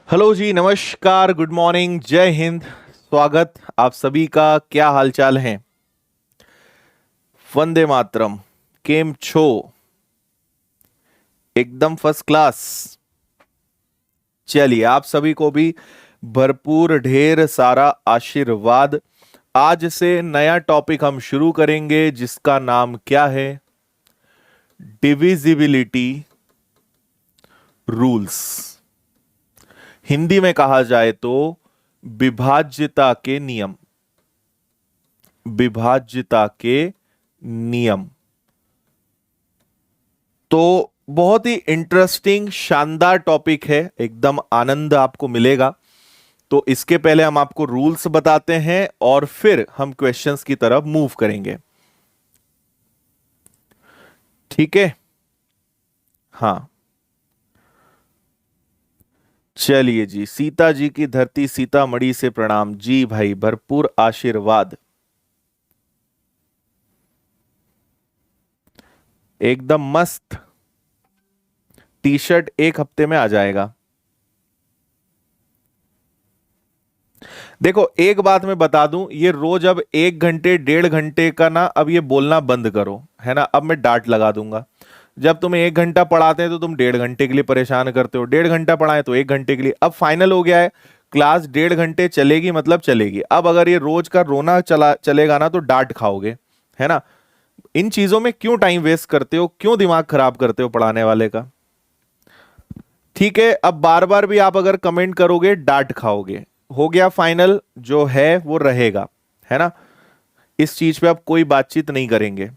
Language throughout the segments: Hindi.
हेलो जी, नमस्कार, गुड मॉर्निंग, जय हिंद। स्वागत आप सभी का। क्या हालचाल है? वंदे मातरम। केम छो? एकदम फर्स्ट क्लास। चलिए, आप सभी को भी भरपूर ढेर सारा आशीर्वाद। आज से नया टॉपिक हम शुरू करेंगे जिसका नाम क्या है? Divisibility rules. हिंदी में कहा जाए तो विभाज्यता के नियम। विभाज्यता के नियम। तो बहुत ही इंटरेस्टिंग शानदार टॉपिक है, एकदम आनंद आपको मिलेगा। तो इसके पहले हम आपको रूल्स बताते हैं और फिर हम क्वेश्चंस की तरफ मूव करेंगे। ठीक है? हाँ। चलिए जी, सीता जी की धरती सीतामढ़ी से प्रणाम जी भाई, भरपूर आशीर्वाद। एकदम मस्त। टी शर्ट एक हफ्ते में आ जाएगा। देखो, एक बात मैं बता दूं, ये रोज अब 1 घंटे 1.5 घंटे का ना, अब ये बोलना बंद करो, है ना। अब मैं डांट लगा दूंगा। जब तुम्हें 1 घंटा पढ़ाते हैं तो तुम 1.5 घंटे के लिए परेशान करते हो, 1.5 घंटा पढ़ाए तो 1 घंटे के लिए। अब फाइनल हो गया है, क्लास 1.5 घंटे चलेगी, मतलब चलेगी। अब अगर ये रोज का रोना चलेगा ना तो डांट खाओगे, है ना। इन चीजों में क्यों टाइम वेस्ट करते हो, क्यों दिमाग खराब करते हो पढ़ाने वाले का? ठीक है, अब बार बार भी आप अगर कमेंट करोगे डांट खाओगे। हो गया फाइनल, जो है वो रहेगा, है ना। इस चीज पे आप कोई बातचीत नहीं करेंगे।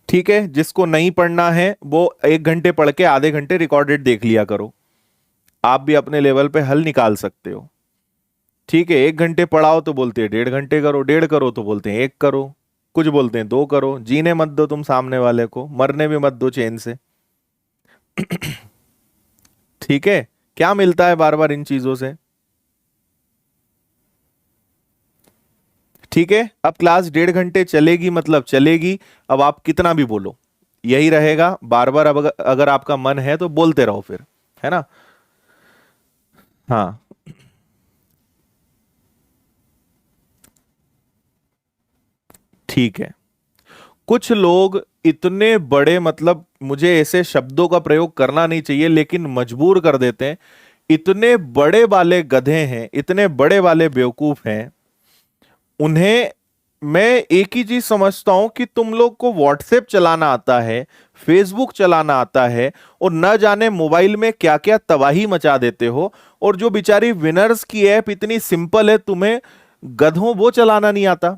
ठीक है, जिसको नहीं पढ़ना है वो 1 घंटे पढ़ के आधे घंटे रिकॉर्डेड देख लिया करो। आप भी अपने लेवल पे हल निकाल सकते हो। ठीक है, 1 घंटे पढ़ाओ तो बोलते हैं 1.5 घंटे करो, 1.5 करो तो बोलते हैं 1 करो, कुछ बोलते हैं 2 करो। जीने मत दो तुम सामने वाले को, मरने भी मत दो चैन से। ठीक है। क्या मिलता है बार बार इन चीजों से? ठीक है, अब क्लास 1.5 घंटे चलेगी, मतलब चलेगी। अब आप कितना भी बोलो, यही रहेगा बार बार। अब अगर आपका मन है तो बोलते रहो फिर, है ना। हाँ। ठीक है। कुछ लोग इतने बड़े, मतलब मुझे ऐसे शब्दों का प्रयोग करना नहीं चाहिए लेकिन मजबूर कर देते हैं। इतने बड़े वाले गधे हैं, इतने बड़े वाले बेवकूफ हैं। उन्हें मैं एक ही चीज समझता हूं कि तुम लोग को व्हाट्सएप चलाना आता है, फेसबुक चलाना आता है, और न जाने मोबाइल में क्या क्या तबाही मचा देते हो। और जो बेचारी विनर्स की ऐप इतनी सिंपल है, तुम्हें गधों वो चलाना नहीं आता।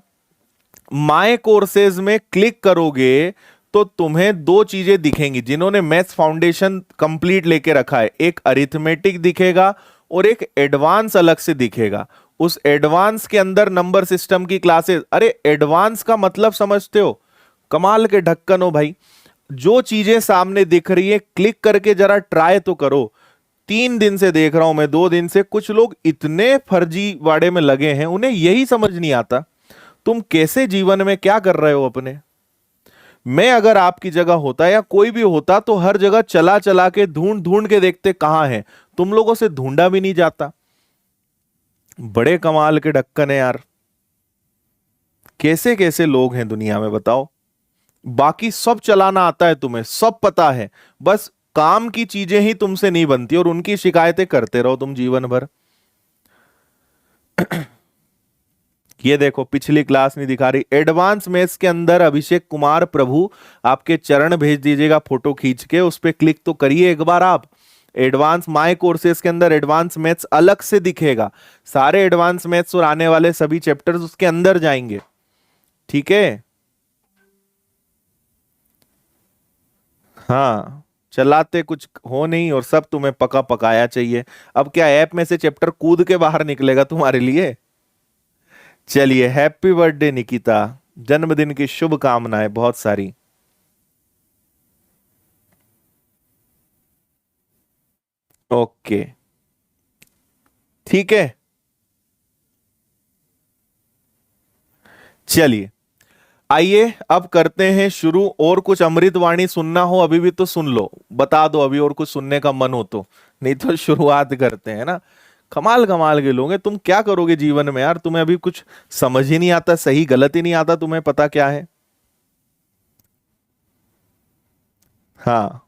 माय कोर्सेज में क्लिक करोगे तो तुम्हें दो चीजें दिखेंगी। जिन्होंने मैथ्स फाउंडेशन कंप्लीट लेके रखा है, एक अरिथमेटिक दिखेगा और एक एडवांस अलग से दिखेगा। उस एडवांस के अंदर नंबर सिस्टम की क्लासेस। अरे एडवांस का मतलब समझते हो? कमाल के ढक्कन हो भाई। जो चीजें सामने दिख रही है, क्लिक करके जरा ट्राई तो करो। 3 दिन से देख रहा हूं मैं, 2 दिन से कुछ लोग इतने फर्जी वाड़े में लगे हैं, उन्हें यही समझ नहीं आता तुम कैसे जीवन में क्या कर रहे हो अपने। मैं अगर आपकी जगह होता या कोई भी होता तो हर जगह चला चला के ढूंढ ढूंढ के देखते कहां है। तुम लोगों से ढूंढा भी नहीं जाता। बड़े कमाल के ढक्कन है यार। कैसे कैसे लोग हैं दुनिया में, बताओ। बाकी सब चलाना आता है तुम्हें, सब पता है। बस काम की चीजें ही तुमसे नहीं बनती और उनकी शिकायतें करते रहो तुम जीवन भर। ये देखो, पिछली क्लास नहीं दिखा रही, एडवांस मैथ्स के अंदर अभिषेक कुमार प्रभु आपके चरण भेज दीजिएगा फोटो खींच के, उस पर क्लिक तो करिए एक बार आप। एडवांस माय कोर्सेज के अंदर एडवांस मैथ्स अलग से दिखेगा। सारे एडवांस मैथ्स और आने वाले सभी चैप्टर्स उसके अंदर जाएंगे। ठीक है। हाँ। चलाते कुछ हो नहीं और सब तुम्हें पका पकाया चाहिए। अब क्या ऐप में से चैप्टर कूद के बाहर निकलेगा तुम्हारे लिए? चलिए, हैप्पी बर्थडे निकिता। जन्मदिन की शुभकामनाएं बहुत सारी। ओके। ठीक है। चलिए, आइए अब करते हैं शुरू। और कुछ अमृतवाणी सुनना हो अभी भी तो सुन लो, बता दो अभी और कुछ सुनने का मन हो तो, नहीं तो शुरुआत करते हैं ना। कमाल कमाल के लोग हैं। तुम क्या करोगे जीवन में यार, तुम्हें अभी कुछ समझ ही नहीं आता, सही गलत ही नहीं आता, तुम्हें पता क्या है। हाँ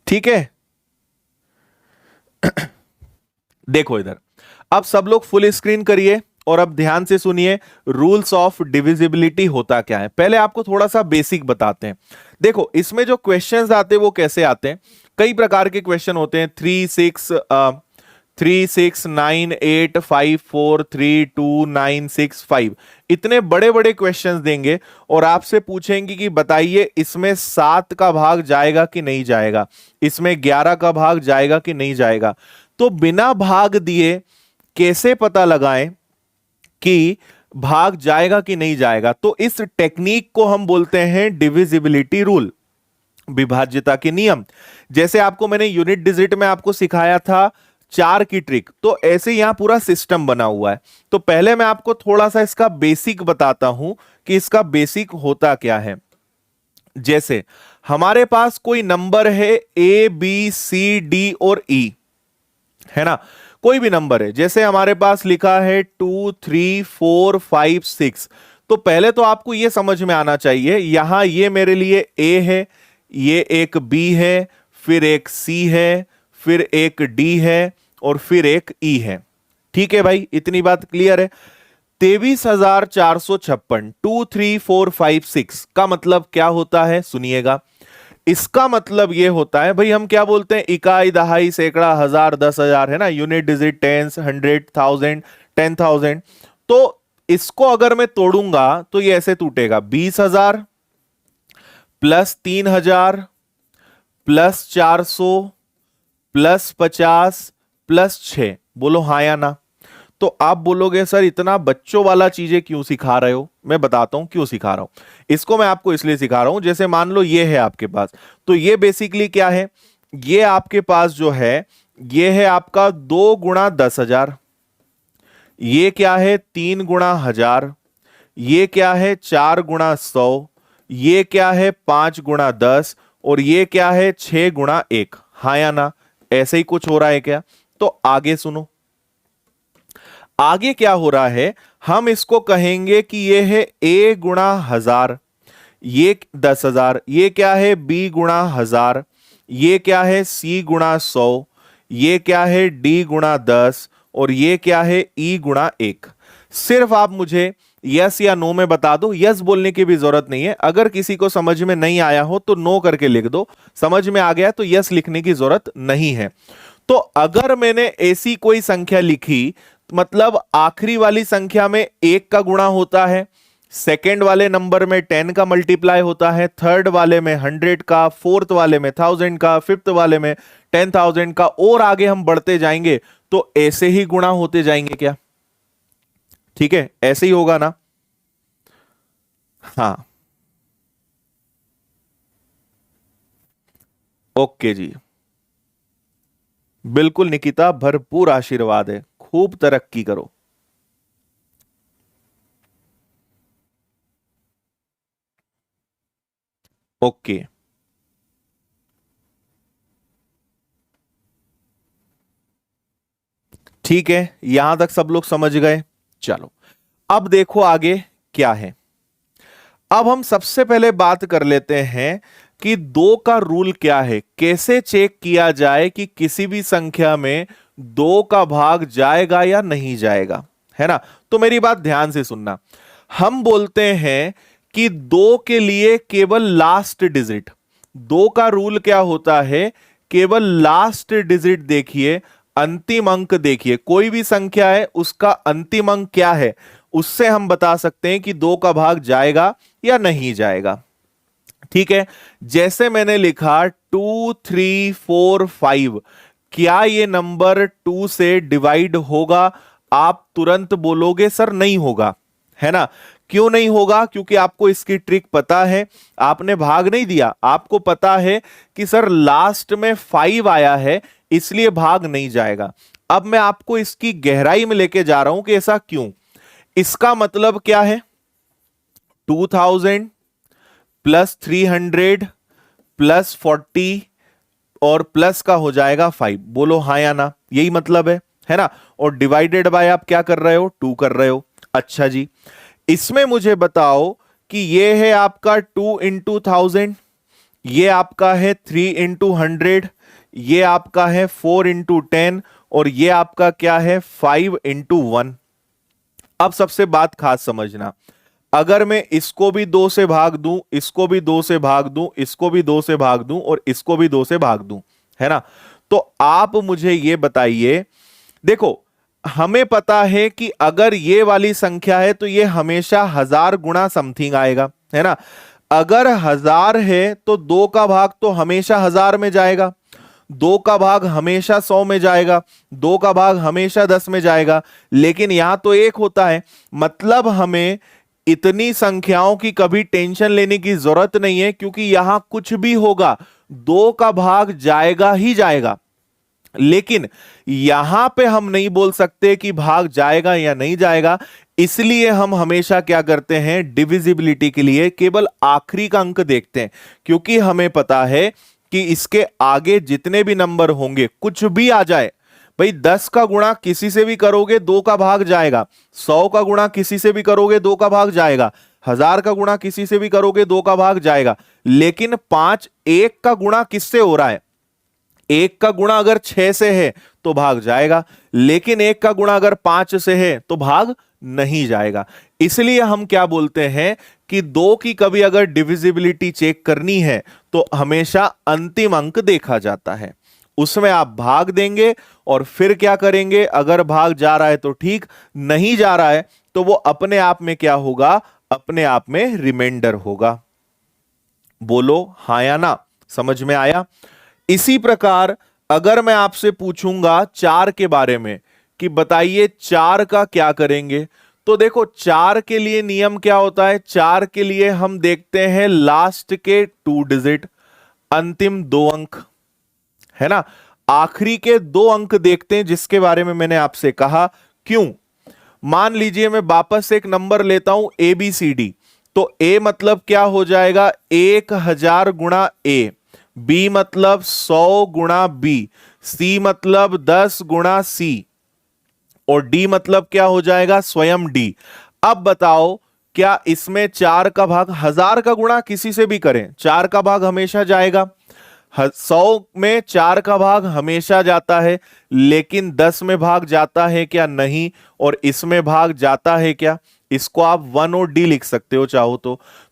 ठीक है। देखो इधर, अब सब लोग फुल स्क्रीन करिए और अब ध्यान से सुनिए। रूल्स ऑफ डिविजिबिलिटी होता क्या है, पहले आपको थोड़ा सा बेसिक बताते हैं। देखो इसमें जो क्वेश्चंस आते हैं वो कैसे आते हैं, कई प्रकार के क्वेश्चन होते हैं। 3 6 9 8 5 4 3 2 9 6 5, इतने बड़े बड़े क्वेश्चंस देंगे और आपसे पूछेंगे कि बताइए इसमें 7 का भाग जाएगा कि नहीं जाएगा, इसमें 11 का भाग जाएगा कि नहीं जाएगा। तो बिना भाग दिए कैसे पता लगाएं कि भाग जाएगा कि नहीं जाएगा। तो इस टेक्निक को हम बोलते हैं डिविजिबिलिटी रूल, विभाज्यता के नियम। जैसे आपको मैंने यूनिट डिजिट में आपको सिखाया था 4 की ट्रिक, तो ऐसे यहां पूरा सिस्टम बना हुआ है। तो पहले मैं आपको थोड़ा सा इसका बेसिक बताता हूं कि इसका बेसिक होता क्या है। जैसे हमारे पास कोई नंबर है A B C D और E, है ना, कोई भी नंबर है। जैसे हमारे पास लिखा है 2 3 4 5 6, तो पहले तो आपको यह समझ में आना चाहिए, यहां ये मेरे लिए A है, ये एक B है, फिर एक C है, फिर एक D है और फिर एक E है। ठीक है भाई, इतनी बात क्लियर है। 23,456, 2 3 4 5 6 का मतलब क्या होता है, सुनिएगा। इसका मतलब यह होता है भाई, हम क्या बोलते हैं, इकाई, दहाई, सैकड़ा, हजार, 10,000, है ना, यूनिट डिजिट, टेंस, 100, 1000, 10,000। तो इसको अगर मैं तोड़ूंगा तो ये ऐसे टूटेगा, 20,000 प्लस 3,000 प्लस 400 प्लस 50 प्लस 6। बोलो हाँ या ना। तो आप बोलोगे सर इतना बच्चों वाला चीजें क्यों सिखा रहे हो, मैं बताता हूं क्यों सिखा रहा हूं। इसको मैं आपको इसलिए सिखा रहा हूं, जैसे मान लो ये है आपके पास, तो ये बेसिकली क्या है, ये आपके पास जो है ये है आपका 2 × 10,000, ये क्या है 3 × 1000, ये क्या है 4 × 100, ये क्या है 5 × 10 और ये क्या है 6 × 1। हाँ या ना, ऐसे ही कुछ हो रहा है क्या। तो आगे सुनो, आगे क्या हो रहा है, हम इसको कहेंगे कि ये है A × 1000, ये 10,000, ये क्या है B × 1000, ये क्या है C × 100, ये क्या है D × 10 और ये क्या है E × 1। सिर्फ आप मुझे यस या नो में बता दो, यस बोलने की भी जरूरत नहीं है। अगर किसी को समझ में नहीं आया हो तो नो करके लिख दो, समझ में आ गया तो यस लिखने की जरूरत नहीं है। तो अगर मैंने ऐसी कोई संख्या लिखी, मतलब आखिरी वाली संख्या में 1 का गुणा होता है, सेकेंड वाले नंबर में 10 का मल्टीप्लाई होता है, थर्ड वाले में 100 का, फोर्थ वाले में 1000 का, फिफ्थ वाले में 10,000 का, और आगे हम बढ़ते जाएंगे तो ऐसे ही गुणा होते जाएंगे क्या। ठीक है, ऐसे ही होगा ना। हाँ ओके जी, बिल्कुल निकिता, भरपूर आशीर्वाद है, खूब तरक्की करो। ओके ठीक है, यहां तक सब लोग समझ गए। चलो अब देखो आगे क्या है। अब हम सबसे पहले बात कर लेते हैं कि 2 का रूल क्या है, कैसे चेक किया जाए कि किसी भी संख्या में 2 का भाग जाएगा या नहीं जाएगा, है ना। तो मेरी बात ध्यान से सुनना। हम बोलते हैं कि 2 के लिए केवल लास्ट डिजिट, 2 का रूल क्या होता है, केवल लास्ट डिजिट देखिए, अंतिम अंक देखिए, कोई भी संख्या है उसका अंतिम अंक क्या है, उससे हम बता सकते हैं कि 2 का भाग जाएगा या नहीं जाएगा। ठीक है, जैसे मैंने लिखा 2 3 4 5, क्या ये नंबर 2 से डिवाइड होगा। आप तुरंत बोलोगे सर नहीं होगा, है ना। क्यों नहीं होगा, क्योंकि आपको इसकी ट्रिक पता है, आपने भाग नहीं दिया, आपको पता है कि सर लास्ट में 5 आया है इसलिए भाग नहीं जाएगा। अब मैं आपको इसकी गहराई में लेके जा रहा हूं कि ऐसा क्यों। इसका मतलब क्या है, 2000 प्लस 300 प्लस 40 और प्लस का हो जाएगा 5। बोलो हाँ या ना, यही मतलब है ना। और डिवाइडेड बाय आप क्या कर रहे हो, 2 कर रहे हो। अच्छा जी, इसमें मुझे बताओ कि ये है आपका 2 इंटू 1000, ये आपका है 3 इंटू 100, ये आपका है 4 इंटू 10 और ये आपका क्या है 5 इंटू 1। अब सबसे बात खास समझना, अगर मैं इसको भी 2 से भाग दूं, इसको भी 2 से भाग दूं, इसको भी 2 से भाग दूं और इसको भी 2 से भाग दूं, है ना, तो आप मुझे ये बताइए। देखो, हमें पता है कि अगर ये वाली संख्या है तो ये हमेशा 1000 गुणा समथिंग आएगा, है ना। अगर 1000 है तो 2 का भाग तो हमेशा 1000 में जाएगा, 2 का भाग हमेशा 100 में जाएगा, 2 का भाग हमेशा 10 में जाएगा। लेकिन यहां तो 1 होता है, मतलब हमें इतनी संख्याओं की कभी टेंशन लेने की जरूरत नहीं है, क्योंकि यहां कुछ भी होगा 2 का भाग जाएगा ही जाएगा। लेकिन यहां पे हम नहीं बोल सकते कि भाग जाएगा या नहीं जाएगा, इसलिए हम हमेशा क्या करते हैं, डिविजिबिलिटी के लिए केवल आखिरी का अंक देखते हैं, क्योंकि हमें पता है कि इसके आगे जितने भी नंबर होंगे, कुछ भी आ जाए भाई, 10 का गुणा किसी से भी करोगे 2 का भाग जाएगा, 100 का गुणा किसी से भी करोगे 2 का भाग जाएगा, 1000 का गुणा किसी से भी करोगे 2 का भाग जाएगा। लेकिन 5 1 का गुणा किससे हो रहा है, 1 का गुणा अगर 6 से है तो भाग जाएगा, लेकिन 1 का गुणा अगर 5 से है तो भाग नहीं जाएगा। इसलिए हम क्या बोलते हैं कि 2 की कभी अगर डिविजिबिलिटी चेक करनी है तो हमेशा अंतिम अंक देखा जाता है, उसमें आप भाग देंगे और फिर क्या करेंगे, अगर भाग जा रहा है तो ठीक, नहीं जा रहा है तो वो अपने आप में क्या होगा, अपने आप में रिमाइंडर होगा। बोलो हाँ या ना, समझ में आया। इसी प्रकार अगर मैं आपसे पूछूंगा 4 के बारे में कि बताइए 4 का क्या करेंगे, तो देखो 4 के लिए नियम क्या होता है, 4 के लिए हम देखते हैं लास्ट के 2 डिजिट, अंतिम 2 अंक, है ना, आखिरी के 2 अंक देखते हैं, जिसके बारे में मैंने आपसे कहा। क्यों, मान लीजिए मैं वापस एक नंबर लेता हूं ABCD, तो A मतलब क्या हो जाएगा 1000 गुणा A, B मतलब 100 गुणा B, C मतलब 10 गुणा C और D मतलब क्या हो जाएगा स्वयं D। अब बताओ, क्या इसमें 4 का भाग, 1000 का गुणा किसी से भी करें 4 का भाग हमेशा जाएगा, 100 में 4 का भाग हमेशा जाता है, लेकिन 10 में भाग जाता है क्या, नहीं, और इसमें भाग जाता है क्या, इसको आप 1 और D लिख सकते हो चाहो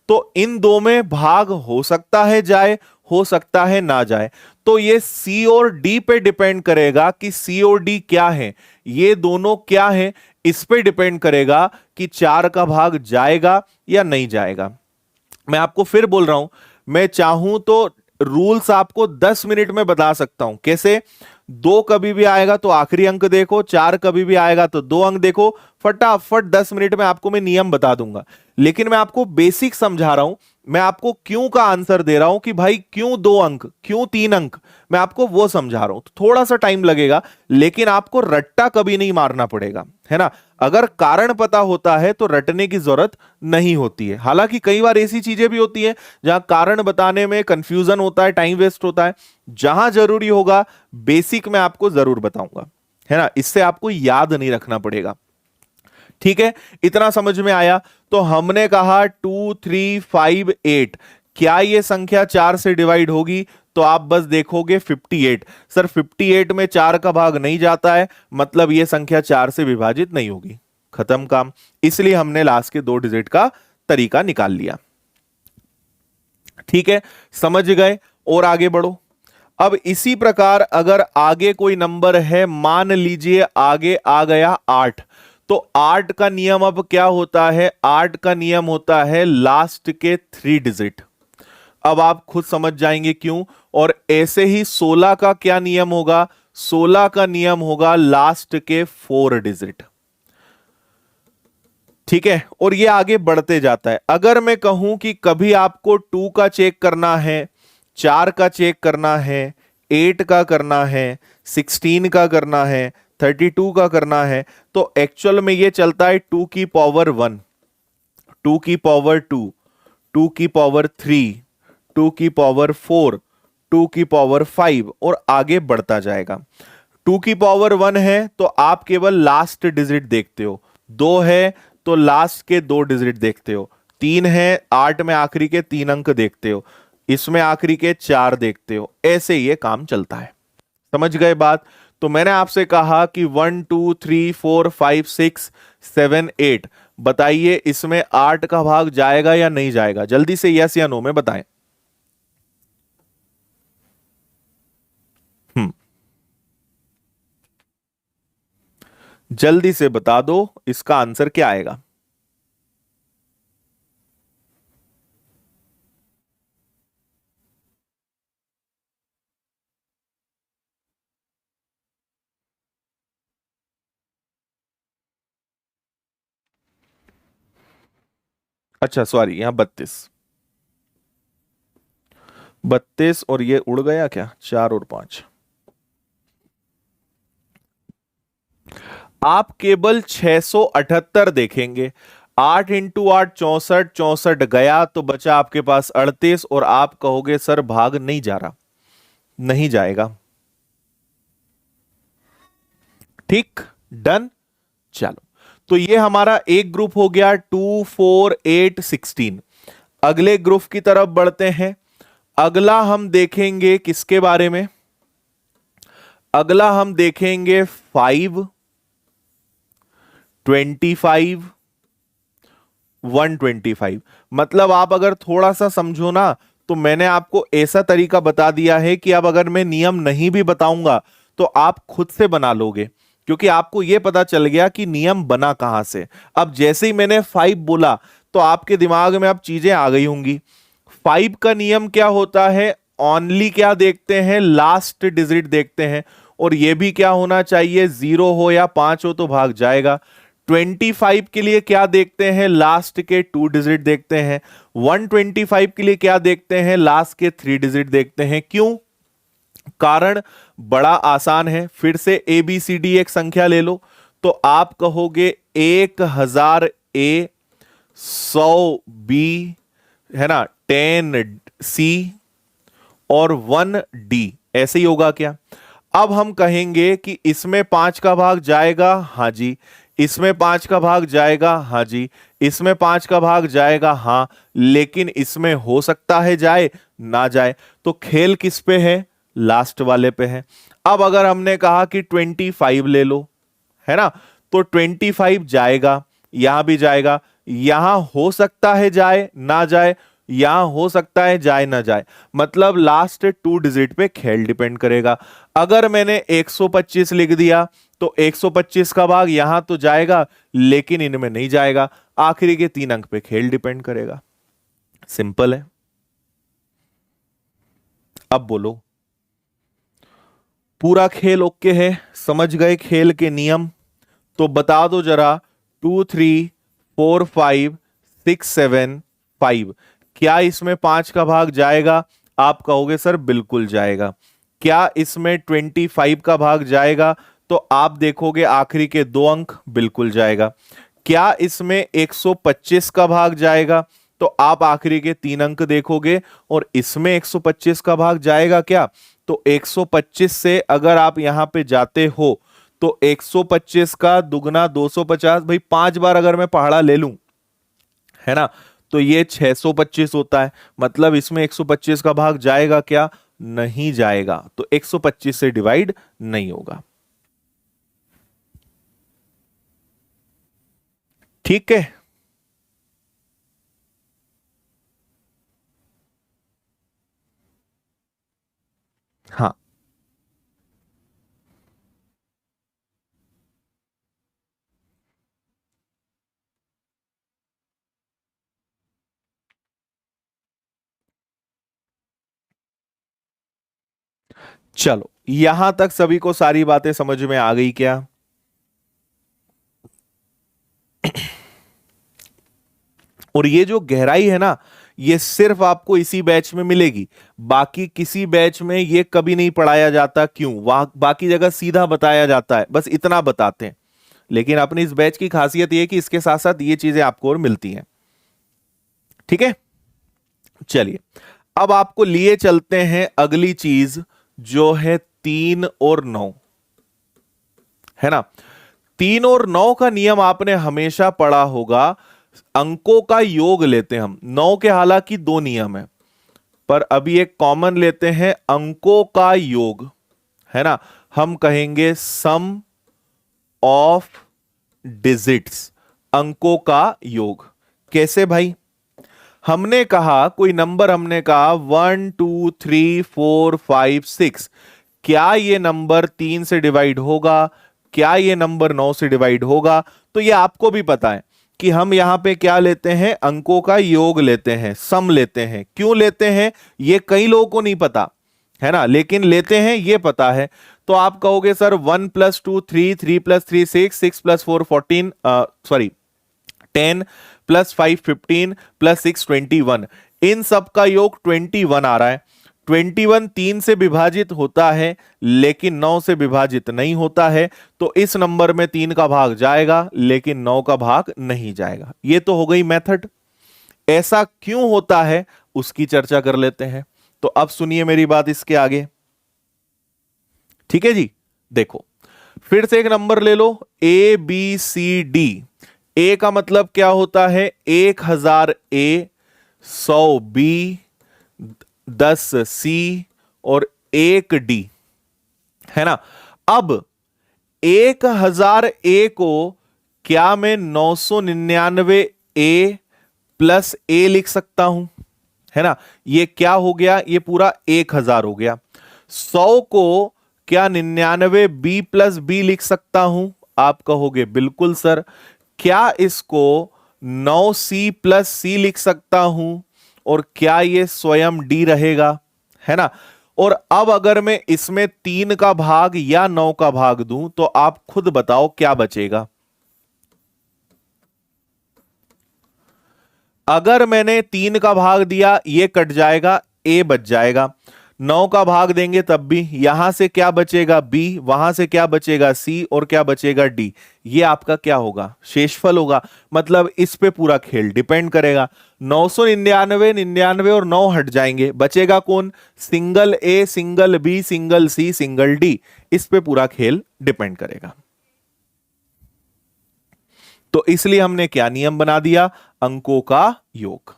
तो इन दो में भाग हो सकता है जाए, हो सकता है ना जाए। तो ये C और D पे डिपेंड करेगा कि C और D क्या है, ये दोनों क्या है, इस पे डिपेंड करेगा कि 4 का भाग जाएगा या नहीं जाएगा। मैं आपको फिर बोल रहा हूं, मैं चाहूं तो रूल्स आपको 10 मिनट में बता सकता हूं। कैसे, 2 कभी भी आएगा तो आखिरी अंक देखो, 4 कभी भी आएगा तो 2 अंक देखो, फटाफट 10 मिनट में आपको मैं नियम बता दूंगा। लेकिन मैं आपको बेसिक समझा रहा हूं, मैं आपको क्यों का आंसर दे रहा हूं कि भाई क्यों 2 अंक, क्यों 3 अंक, मैं आपको वो समझा रहा हूं। तो थोड़ा सा टाइम लगेगा, लेकिन आपको रट्टा कभी नहीं मारना पड़ेगा, है ना। अगर कारण पता होता है तो रटने की जरूरत नहीं होती है। हालांकि कई बार ऐसी चीजें भी होती हैं जहां कारण बताने में कंफ्यूजन होता है, टाइम वेस्ट होता है। जहां जरूरी होगा बेसिक में आपको जरूर बताऊंगा, है ना, इससे आपको याद नहीं रखना पड़ेगा। ठीक है, इतना समझ में आया। तो हमने कहा 2 3 5 8, क्या यह संख्या 4 से डिवाइड होगी, तो आप बस देखोगे 58। सर 58 में 4 का भाग नहीं जाता है, मतलब यह संख्या 4 से विभाजित नहीं होगी, खत्म काम। इसलिए हमने लास्ट के 2 डिजिट का तरीका निकाल लिया। ठीक है, समझ गए, और आगे बढ़ो। अब इसी प्रकार अगर आगे कोई नंबर है, मान लीजिए आगे आ गया 8, तो 8 का नियम अब क्या होता है, 8 का नियम होता है लास्ट के 3 डिजिट। अब आप खुद समझ जाएंगे क्यों। और ऐसे ही 16 का क्या नियम होगा, 16 का नियम होगा लास्ट के 4 डिजिट। ठीक है, और ये आगे बढ़ते जाता है। अगर मैं कहूं कि कभी आपको 2 का चेक करना है, 4 का चेक करना है, 8 का करना है, 16 का करना है, 32 का करना है तो एक्चुअल में ये चलता है 2 की पावर 1, 2 की पावर 2, 2 की पावर 3, 2 की पावर 4, 2 की पावर 5 और आगे बढ़ता जाएगा। 2 की पावर 1 है तो आप केवल लास्ट डिजिट देखते हो, 2 है तो लास्ट के 2 डिजिट देखते हो, 3 है 8 में आखिरी के 3 अंक देखते हो, इसमें आखिरी के 4 देखते हो। ऐसे ये काम चलता है। समझ गए बात? तो मैंने आपसे कहा कि 1 2 3 4 5 6 7 8, बताइए इसमें 8 का भाग जाएगा या नहीं जाएगा? जल्दी से यस या नो में बताएं। हम्म, जल्दी से बता दो इसका आंसर क्या आएगा। अच्छा सॉरी, यहां 32, 32 और ये उड़ गया क्या, 4 और 5। आप केवल 678 देखेंगे। 8 इंटू 8 64, 64 गया तो बचा आपके पास 38 और आप कहोगे सर भाग नहीं जा रहा। नहीं जाएगा। ठीक, डन। चलो, तो ये हमारा एक ग्रुप हो गया 2 4 8 16। अगले ग्रुप की तरफ बढ़ते हैं। अगला हम देखेंगे किसके बारे में? अगला हम देखेंगे 5 25 125। मतलब आप अगर थोड़ा सा समझो ना, तो मैंने आपको ऐसा तरीका बता दिया है कि अब अगर मैं नियम नहीं भी बताऊंगा तो आप खुद से बना लोगे, क्योंकि आपको यह पता चल गया कि नियम बना कहां से। अब जैसे ही मैंने 5 बोला तो आपके दिमाग में अब चीजें आ गई होंगी। 5 का नियम क्या होता है? ओनली क्या देखते हैं? लास्ट डिजिट देखते हैं। और यह भी क्या होना चाहिए? 0 हो या 5 हो तो भाग जाएगा। 25 के लिए क्या देखते हैं? लास्ट के 2 डिजिट देखते हैं। 125 के लिए क्या देखते हैं? लास्ट के 3 डिजिट देखते हैं। क्यों? कारण बड़ा आसान है। फिर से ए बी सी डी एक संख्या ले लो तो आप कहोगे 1000 ए, 100 बी, है ना, 10 सी और 1 डी। ऐसे ही होगा क्या? अब हम कहेंगे कि इसमें 5 का भाग जाएगा, हां जी। इसमें 5 का भाग जाएगा, हां जी। इसमें 5 का भाग जाएगा, हां। लेकिन इसमें हो सकता है जाए ना जाए। तो खेल किस पे है? लास्ट वाले पे है। अब अगर हमने कहा कि 25 ले लो, है ना, तो 25 जाएगा, यहां भी जाएगा। यहां हो सकता है जाए ना जाए, यहां हो सकता है जाए ना जाए। मतलब लास्ट 2 डिजिट पे खेल डिपेंड करेगा। अगर मैंने 125 लिख दिया तो 125 का भाग यहां तो जाएगा लेकिन इनमें नहीं जाएगा। आखिरी के 3 अंक पे खेल डिपेंड करेगा। सिंपल है। अब बोलो, पूरा खेल ओके है? समझ गए खेल के नियम? तो बता दो जरा, 2 3 4 5 6 7 5, क्या इसमें 5 का भाग जाएगा? आप कहोगे सर बिल्कुल जाएगा। क्या इसमें 25 का भाग जाएगा? तो आप देखोगे आखिरी के 2 अंक, बिल्कुल जाएगा। क्या इसमें 125 का भाग जाएगा? तो आप आखिरी के 3 अंक देखोगे और इसमें 125 का भाग जाएगा क्या? तो 125 से अगर आप यहां पे जाते हो तो 125 का दुगना 250, भाई 5 बार अगर मैं पहाड़ा ले लूं, है ना, तो ये 625 होता है। मतलब इसमें 125 का भाग जाएगा क्या? नहीं जाएगा। तो 125 से डिवाइड नहीं होगा। ठीक है। हाँ, चलो यहां तक सभी को सारी बातें समझ में आ गई क्या? और ये जो गहराई है ना, ये सिर्फ आपको इसी बैच में मिलेगी, बाकी किसी बैच में ये कभी नहीं पढ़ाया जाता। क्यों? वहां बाकी जगह सीधा बताया जाता है, बस इतना बताते हैं। लेकिन अपनी इस बैच की खासियत ये है कि इसके साथ साथ ये चीजें आपको और मिलती हैं। ठीक है, चलिए अब आपको लिए चलते हैं अगली चीज, जो है 3 और 9, है ना। 3 और 9 का नियम आपने हमेशा पढ़ा होगा। अंकों का योग लेते हैं हम, 9 के हालांकि 2 नियम है, पर अभी एक कॉमन लेते हैं, अंकों का योग, है ना। हम कहेंगे सम ऑफ डिजिट्स, अंकों का योग। कैसे भाई? हमने कहा कोई नंबर, हमने कहा 1 2 3 4 5 6, क्या ये नंबर 3 से डिवाइड होगा? क्या ये नंबर 9 से डिवाइड होगा? तो ये आपको भी पता है कि हम यहां पे क्या लेते हैं, अंकों का योग लेते हैं, सम लेते हैं। क्यों लेते हैं ये कई लोगों को नहीं पता, है ना, लेकिन लेते हैं ये पता है। तो आप कहोगे सर 1 + 2 3, 3 + 3 6, 6 + 4 14, सॉरी 10 + 5 15 + 6 21, इन सब का योग 21 आ रहा है। 21 3 से विभाजित होता है लेकिन 9 से विभाजित नहीं होता है, तो इस नंबर में 3 का भाग जाएगा लेकिन 9 का भाग नहीं जाएगा। ये तो हो गई मेथड। ऐसा क्यों होता है उसकी चर्चा कर लेते हैं। तो अब सुनिए मेरी बात इसके आगे, ठीक है जी। देखो फिर से एक नंबर ले लो, ABCD। ए का मतलब क्या होता है? 1000 A, 100 B, 10 C और 1 D, है ना। अब 1000 A को क्या मैं 999 A + A लिख सकता हूं? है ना, ये क्या हो गया? ये पूरा 1000 हो गया। 100 को क्या 99 B + B लिख सकता हूं? आप कहोगे बिल्कुल सर। क्या इसको 9C + C लिख सकता हूं? और क्या ये स्वयं D रहेगा? है ना। और अब अगर मैं इसमें 3 का भाग या 9 का भाग दूं तो आप खुद बताओ क्या बचेगा। अगर मैंने 3 का भाग दिया ये कट जाएगा, A बच जाएगा। 9 का भाग देंगे तब भी, यहां से क्या बचेगा? B, वहां से क्या बचेगा? C, और क्या बचेगा? D। ये आपका क्या होगा? शेषफल होगा। मतलब इस पे पूरा खेल डिपेंड करेगा। 999 99 और 9 हट जाएंगे, बचेगा कौन? Single A, single B, single C, single D। इस पे पूरा खेल डिपेंड करेगा। तो इसलिए हमने क्या नियम बना दिया? अंकों का योग।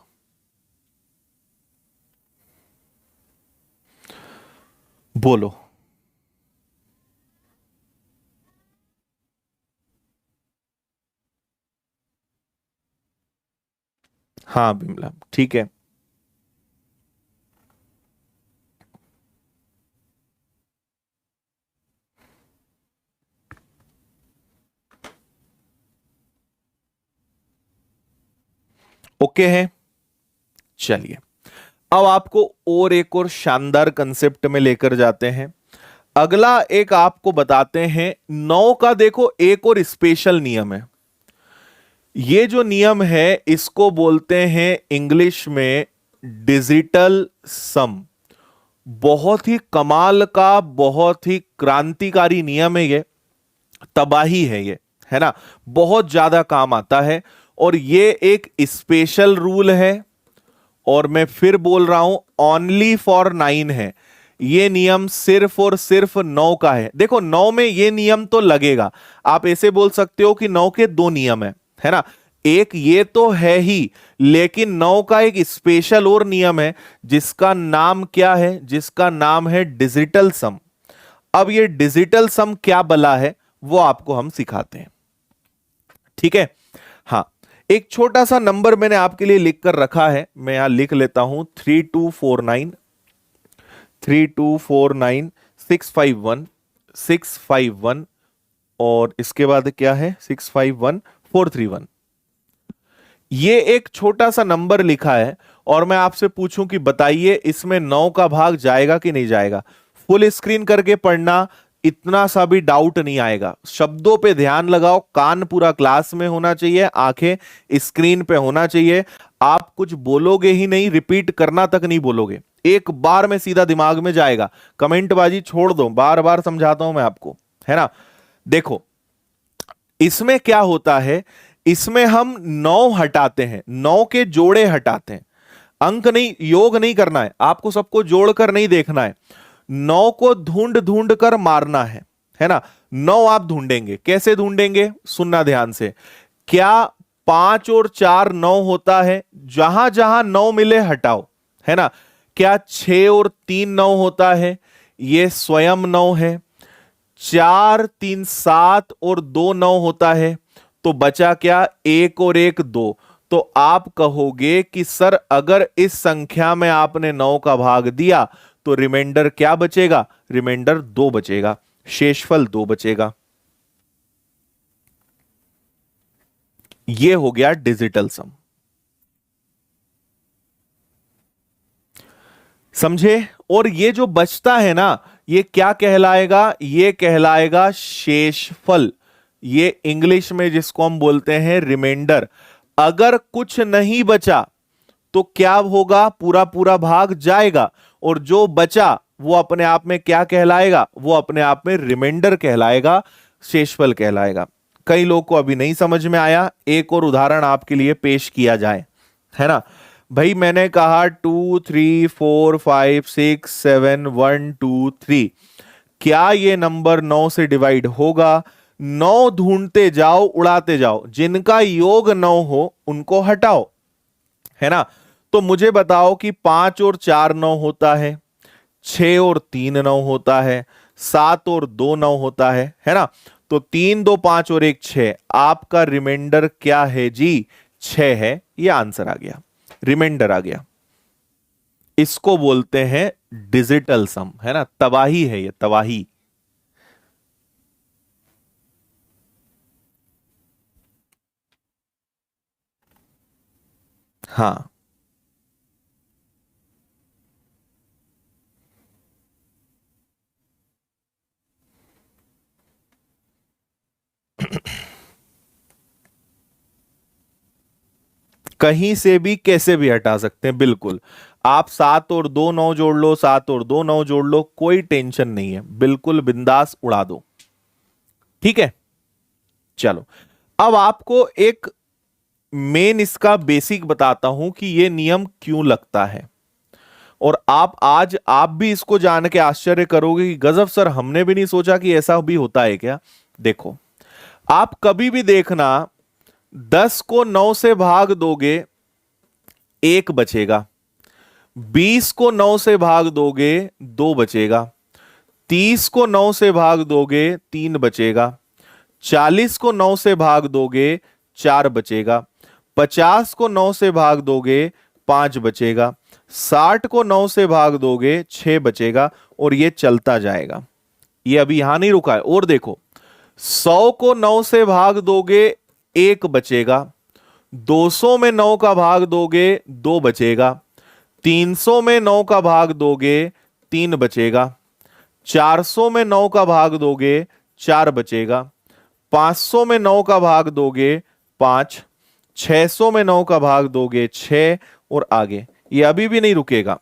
बोलो। हाँ बिमला, ठीक है। ओके है, चलिए अब आपको और एक और शानदार कंसेप्ट में लेकर जाते हैं। अगला एक आपको बताते हैं 9 का। देखो एक और स्पेशल नियम है। ये जो नियम है इसको बोलते हैं इंग्लिश में डिजिटल सम। बहुत ही कमाल का, बहुत ही क्रांतिकारी नियम है ये, तबाही है ये, है ना। बहुत ज्यादा काम आता है और ये एक स्पेशल रूल है। और मैं फिर बोल रहा हूं, ओनली फॉर 9 है। ये नियम सिर्फ और सिर्फ 9 का है। देखो 9 में ये नियम तो लगेगा। आप ऐसे बोल सकते हो कि 9 के 2 नियम है ना। एक ये तो है ही, लेकिन 9 का एक स्पेशल और नियम है जिसका नाम क्या है? जिसका नाम है डिजिटल सम। अब ये डिजिटल सम क्या बला है वो आपको हम सिखाते हैं, ठीक है। हाँ, एक छोटा सा नंबर मैंने आपके लिए लिख कर रखा है, मैं यहां लिख लेता हूं। 3249 3249 651 651 और इसके बाद क्या है? 651 431। ये एक छोटा सा नंबर लिखा है और मैं आपसे पूछूं कि बताइए इसमें 9 का भाग जाएगा कि नहीं जाएगा। फुल स्क्रीन करके पढ़ना, इतना सा भी डाउट नहीं आएगा। शब्दों पे ध्यान लगाओ, कान पूरा क्लास में होना चाहिए, आंखें स्क्रीन पे होना चाहिए। आप कुछ बोलोगे ही नहीं, रिपीट करना तक नहीं बोलोगे, एक बार में सीधा दिमाग में जाएगा। कमेंट बाजी छोड़ दो, बार बार समझाता हूं मैं आपको, है ना। देखो इसमें क्या होता है, इसमें हम 9 हटाते हैं, 9 के जोड़े हटाते हैं। अंक नहीं, योग नहीं करना है आपको, सबको जोड़कर नहीं देखना है। 9 को ढूंढ ढूंढ कर मारना है ना। 9 आप ढूंढेंगे, कैसे ढूंढेंगे सुनना ध्यान से। क्या 5 और 4 9 होता है, जहां जहां 9 मिले हटाओ, है ना। क्या 6 और 3 9 होता है, ये स्वयं 9 है। 4 3 7 और 2 9 होता है, तो बचा क्या, 1 और 1 2। तो आप कहोगे कि सर अगर इस संख्या में आपने 9 का भाग दिया तो रिमाइंडर क्या बचेगा, रिमाइंडर 2 बचेगा, शेषफल 2 बचेगा। ये हो गया डिजिटल सम, समझे। और ये जो बचता है ना, ये क्या कहलाएगा, ये कहलाएगा शेषफल। ये इंग्लिश में जिसको हम बोलते हैं रिमाइंडर। अगर कुछ नहीं बचा तो क्या होगा, पूरा पूरा भाग जाएगा, और जो बचा वो अपने आप में क्या कहलाएगा, वो अपने आप में रिमाइंडर कहलाएगा, शेषफल कहलाएगा। कई लोग को अभी नहीं समझ में आया, एक और उदाहरण आपके लिए पेश किया जाए, है ना। भाई मैंने कहा 2 3 4 5 6 7 1 2 3, क्या ये नंबर 9 से डिवाइड होगा। 9 ढूंढते जाओ, उड़ाते जाओ, जिनका योग 9 हो उनको हटाओ, है ना। तो मुझे बताओ कि 5 और 4 9 होता है, 6 और 3 9 होता है, 7 और 2 9 होता है ना। तो 3 2 5 और 1 6, आपका रिमाइंडर क्या है जी, 6 है। ये आंसर आ गया, रिमाइंडर आ गया। इसको बोलते हैं डिजिटल सम, है ना। तबाही है ये, तबाही। हाँ कहीं से भी कैसे भी हटा सकते हैं, बिल्कुल। आप 7 और 2 9 जोड़ लो, 7 और 2 9 जोड़ लो, कोई टेंशन नहीं है, बिल्कुल बिंदास उड़ा दो, ठीक है। चलो अब आपको एक मेन इसका बेसिक बताता हूं कि यह नियम क्यों लगता है। और आप भी इसको जान के आश्चर्य करोगे कि गजब सर, हमने भी नहीं सोचा कि ऐसा भी होता है क्या। देखो आप कभी भी देखना, 10 को 9 से भाग दोगे, 1 बचेगा। 20 को 9 से भाग दोगे, 2 बचेगा। 30 को 9 से भाग दोगे, 3 बचेगा। 40 को 9 से भाग दोगे, 4 बचेगा। 50 को 9 से भाग दोगे, 5 बचेगा। 60 को 9 से भाग दोगे, 6 बचेगा। और ये चलता जाएगा, ये अभी यहां नहीं रुका है। और देखो 100 को 9 से भाग दोगे, 1 बचेगा। 200 में 9 का भाग दोगे, 2 बचेगा। 300 में 9 का भाग दोगे, 3 बचेगा। 400 में 9 का भाग दोगे, 4 बचेगा। 500 में 9 का भाग दोगे, 5। 600 में 9 का भाग दोगे, 6। और आगे ये अभी भी नहीं रुकेगा।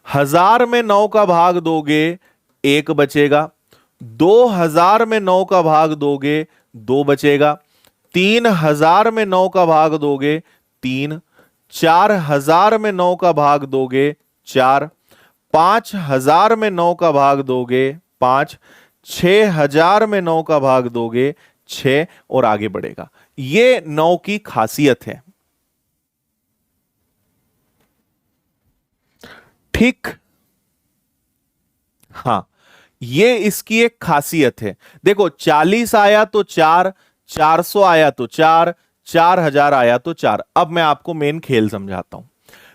1000 में 9 का भाग दोगे, 1 बचेगा। 2000 में 9 का भाग दोगे, 2 बचेगा। 3000 में 9 का भाग दोगे, 3। 4000 में 9 का भाग दोगे, 4। 5000 में 9 का भाग दोगे, 5। 6000 में 9 का भाग दोगे, 6। और आगे बढ़ेगा। ये 9 की खासियत है, ठीक। हाँ ये इसकी एक खासियत है। देखो 40 आया तो 4, 400 आया तो 4, 4000 आया तो 4। अब मैं आपको मेन खेल समझाता हूं।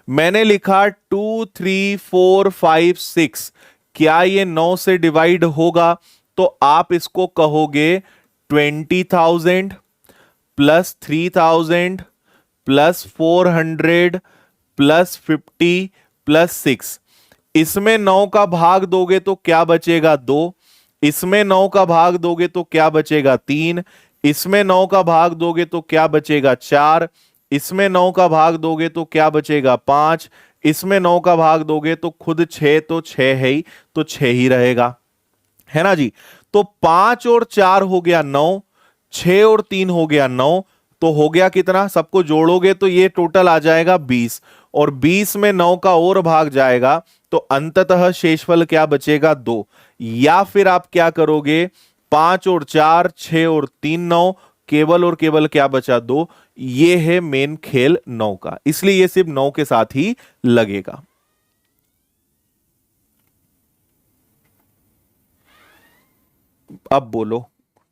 मैंने लिखा 2 3 4 5 6, क्या ये 9 से डिवाइड होगा। तो आप इसको कहोगे 20,000 प्लस 3,000 प्लस 400 प्लस 50 प्लस 6। इसमें 9 का भाग दोगे तो क्या बचेगा, 2। इसमें 9 का भाग दोगे तो क्या बचेगा 3, इसमें 9 का भाग दोगे तो क्या बचेगा 4, इसमें 9 का भाग दोगे तो क्या बचेगा 5, इसमें 9 का भाग दोगे तो खुद 6, तो 6 है ही, तो 6 ही रहेगा, है ना जी। तो 5 और 4 हो गया 9, 6 और 3 हो गया 9, तो हो गया कितना, सबको जोड़ोगे तो ये टोटल आ जाएगा 20, और 20 में 9 का और भाग जाएगा, तो अंततः शेषफल क्या बचेगा 2। या फिर आप क्या करोगे, 5 और 4, 6 और 3 9, केवल और केवल क्या बचा 2। ये है मेन खेल 9 का, इसलिए ये सिर्फ 9 के साथ ही लगेगा। अब बोलो,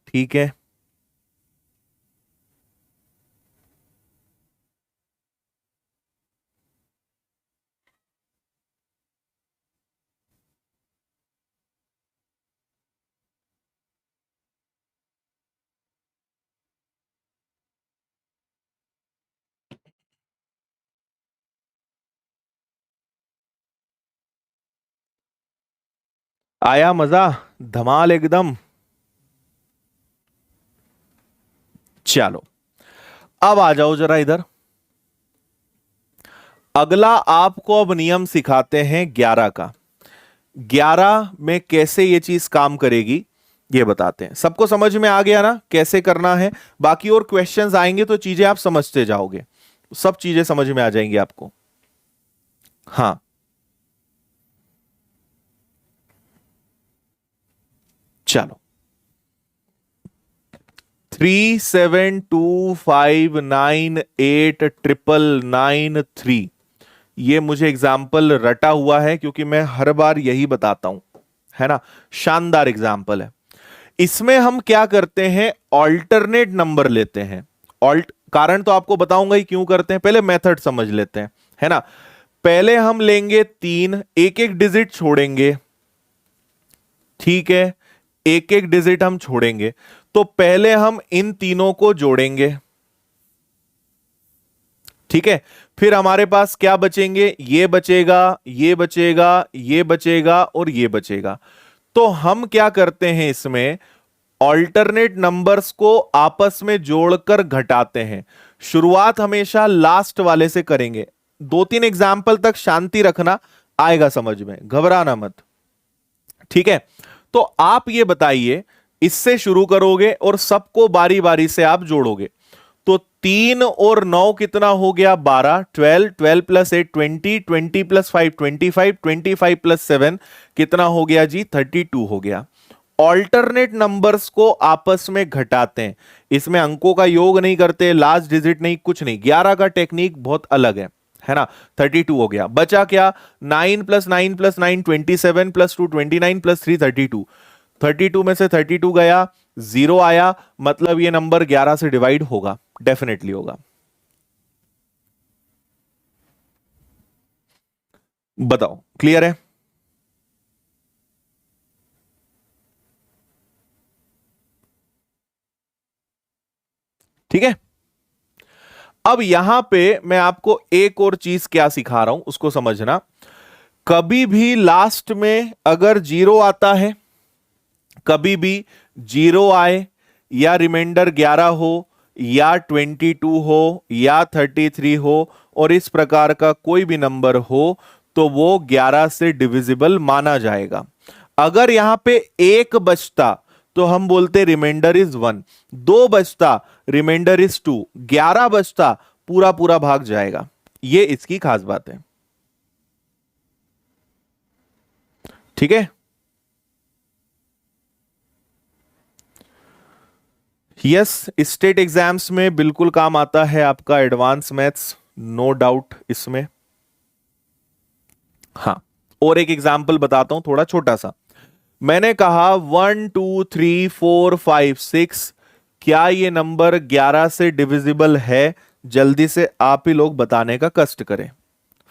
ठीक है। आया मजा, धमाल एकदम। चलो, अब आ जाओ जरा इधर। अगला आपको अब नियम सिखाते हैं 11 का। 11 में कैसे ये चीज काम करेगी ये बताते हैं। सबको समझ में आ गया ना कैसे करना है? बाकी और क्वेश्चंस आएंगे तो चीजें आप समझते जाओगे, सब चीजें समझ में आ जाएंगी आपको। हाँ, 3725989993, ये मुझे एग्जाम्पल रटा हुआ है क्योंकि मैं हर बार यही बताता हूं, है ना। शानदार एग्जाम्पल है। इसमें हम क्या करते हैं, ऑल्टरनेट नंबर लेते हैं। ऑल्ट कारण तो आपको बताऊंगा ही क्यों करते हैं, पहले मेथड समझ लेते हैं, है ना। पहले हम लेंगे 3, एक एक डिजिट छोड़ेंगे, ठीक है, एक एक डिजिट हम छोड़ेंगे। तो पहले हम इन तीनों को जोड़ेंगे, ठीक है। फिर हमारे पास क्या बचेंगे, ये बचेगा, ये बचेगा, ये बचेगा और ये बचेगा। तो हम क्या करते हैं, इसमें ऑल्टरनेट नंबर्स को आपस में जोड़कर घटाते हैं। शुरुआत हमेशा लास्ट वाले से करेंगे। 2-3 एग्जाम्पल तक शांति रखना, आएगा समझ में, घबराना मत, ठीक है। तो आप ये बताइए, इससे शुरू करोगे और सबको बारी बारी से आप जोड़ोगे। तो 3 और 9 कितना हो गया 12, 12, 12 प्लस 8 20, 20 प्लस 5 25, 25 प्लस 7 कितना हो गया जी 32 हो गया। ऑल्टरनेट नंबर्स को आपस में घटाते हैं, इसमें अंकों का योग नहीं करते, लास्ट डिजिट नहीं, कुछ नहीं। 11 का टेक्निक बहुत अलग है ना। 32 हो गया, बचा क्या, 9 प्लस 9 प्लस 9 27 प्लस 2 29 प्लस 3 32। 32 में से 32 गया, जीरो आया, मतलब ये नंबर 11 से डिवाइड होगा, डेफिनेटली होगा। बताओ, क्लियर है? ठीक है। अब यहां पे मैं आपको एक और चीज क्या सिखा रहा हूं उसको समझना। कभी भी लास्ट में अगर जीरो आता है, कभी भी जीरो आए, या रिमाइंडर 11 हो, या 22 हो, या 33 हो, और इस प्रकार का कोई भी नंबर हो, तो वो 11 से डिविजिबल माना जाएगा। अगर यहां पे एक बचता तो हम बोलते रिमाइंडर इज 1, 2 बचता रिमाइंडर इज 2, 11 बचता पूरा पूरा भाग जाएगा। ये इसकी खास बात है, ठीक है। यस, स्टेट एग्जाम्स में बिल्कुल काम आता है आपका एडवांस मैथ्स, नो डाउट इसमें। हाँ, और एक एग्जाम्पल बताता हूं थोड़ा छोटा सा। मैंने कहा 1 2 3 4 5 6, क्या ये नंबर 11 से डिविजिबल है? जल्दी से आप ही लोग बताने का कष्ट करें,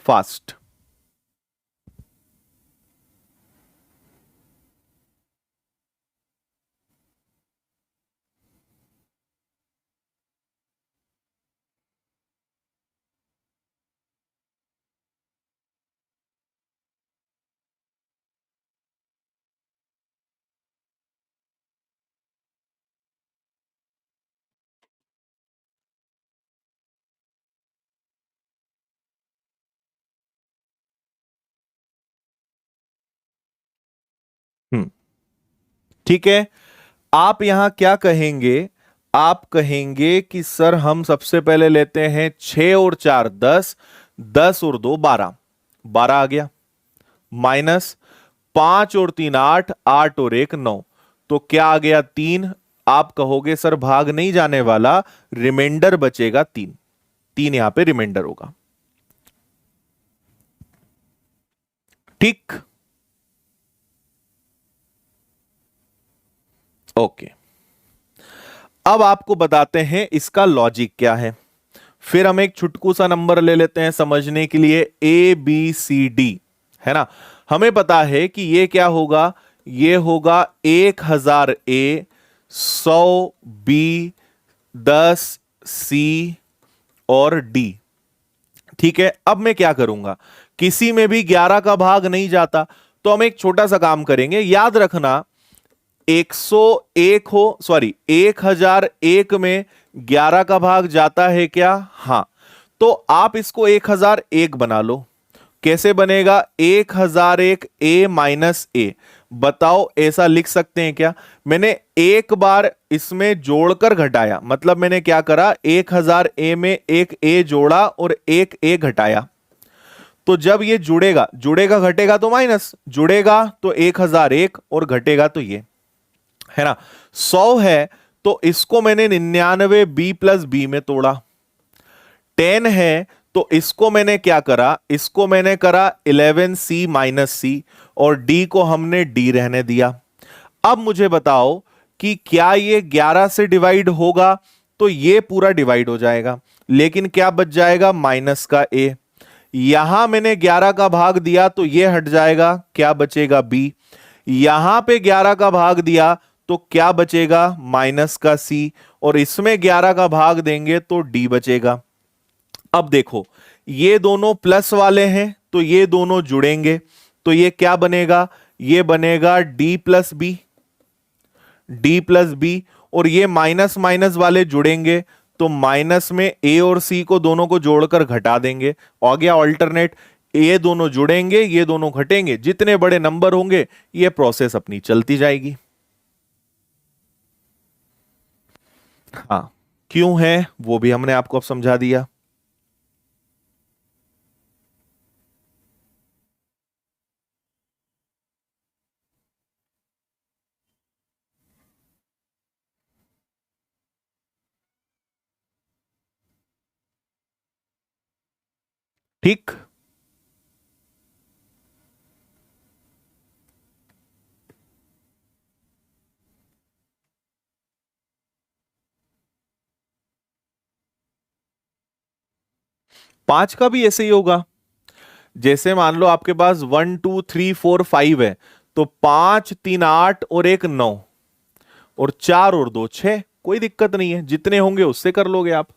फास्ट। ठीक है, आप यहां क्या कहेंगे, आप कहेंगे कि सर हम सबसे पहले लेते हैं 6 और 4 10, 10 और 2 12, 12 आ गया, माइनस 5 और 3 8, 8 और 1 9, तो क्या आ गया 3। आप कहोगे सर भाग नहीं जाने वाला, रिमाइंडर बचेगा 3, 3 यहां पे रिमाइंडर होगा। ठीक, ओके। अब आपको बताते हैं इसका लॉजिक क्या है। फिर हम एक छुटकू सा नंबर ले लेते हैं समझने के लिए, ए बी सी डी, है ना। हमें पता है कि ये क्या होगा, ये होगा 1000 ए, 100 बी, 10 सी और डी। ठीक है, अब मैं क्या करूंगा, किसी में भी 11 का भाग नहीं जाता, तो हम एक छोटा सा काम करेंगे। याद रखना 101 हो, सॉरी 1001 में 11 का भाग जाता है क्या, हां, तो आप इसको 1001 बना लो। कैसे बनेगा, 1001 ए माइनस ए, बताओ ऐसा लिख सकते हैं क्या। मैंने एक बार इसमें जोड़कर घटाया, मतलब मैंने क्या करा, 1000 ए में एक ए जोड़ा और एक ए घटाया, तो जब ये जुड़ेगा, जुड़ेगा घटेगा तो माइनस, जुड़ेगा तो 1001 और घटेगा तो ये, है ना। 100 है तो इसको मैंने 99 बी प्लस बी में तोड़ा। 10 है तो इसको मैंने क्या करा, इसको मैंने करा 11 सी माइनस सी, और डी को हमने डी रहने दिया। अब मुझे बताओ कि क्या ये 11 से डिवाइड होगा, तो ये पूरा डिवाइड हो जाएगा, लेकिन क्या बच जाएगा, माइनस का ए। यहां मैंने 11 का भाग दिया तो ये हट जाएगा, क्या बचेगा, बी। यहां पे 11 का भाग दिया तो क्या बचेगा, माइनस का सी, और इसमें 11 का भाग देंगे तो डी बचेगा। अब देखो ये दोनों प्लस वाले हैं तो ये दोनों जुड़ेंगे, तो ये क्या बनेगा, ये बनेगा D plus B, D plus B, और ये माइनस माइनस वाले जुड़ेंगे तो माइनस में ए और सी को दोनों को जोड़कर घटा देंगे, आ गया ऑल्टरनेट। ये दोनों जुड़ेंगे, ये दोनों घटेंगे, जितने बड़े नंबर होंगे ये प्रोसेस अपनी चलती जाएगी। हाँ, क्यों है वो भी हमने आपको अब समझा दिया। ठीक, पांच का भी ऐसे ही होगा। जैसे मान लो आपके पास 1 2 3 4 5 है, तो 5 3 8 और एक 9, और 4 और 2 6, कोई दिक्कत नहीं है, जितने होंगे उससे कर लोगे आप।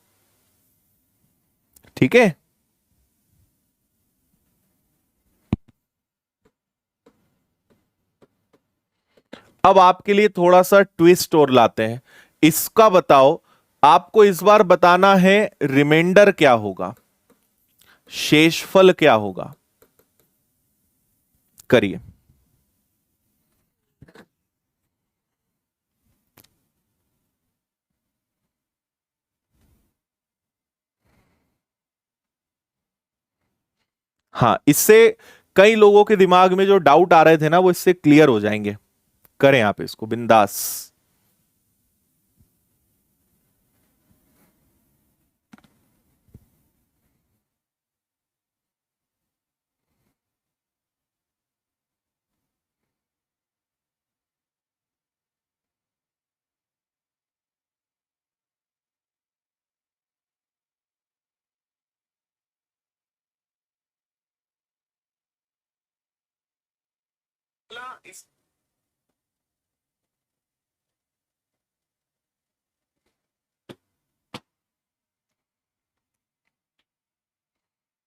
ठीक है, अब आपके लिए थोड़ा सा ट्विस्ट और लाते हैं। इसका बताओ, आपको इस बार बताना है रिमाइंडर क्या होगा, शेषफल क्या होगा, करिए। हाँ, इससे कई लोगों के दिमाग में जो डाउट आ रहे थे ना, वो इससे क्लियर हो जाएंगे। करें आप इसको बिंदास।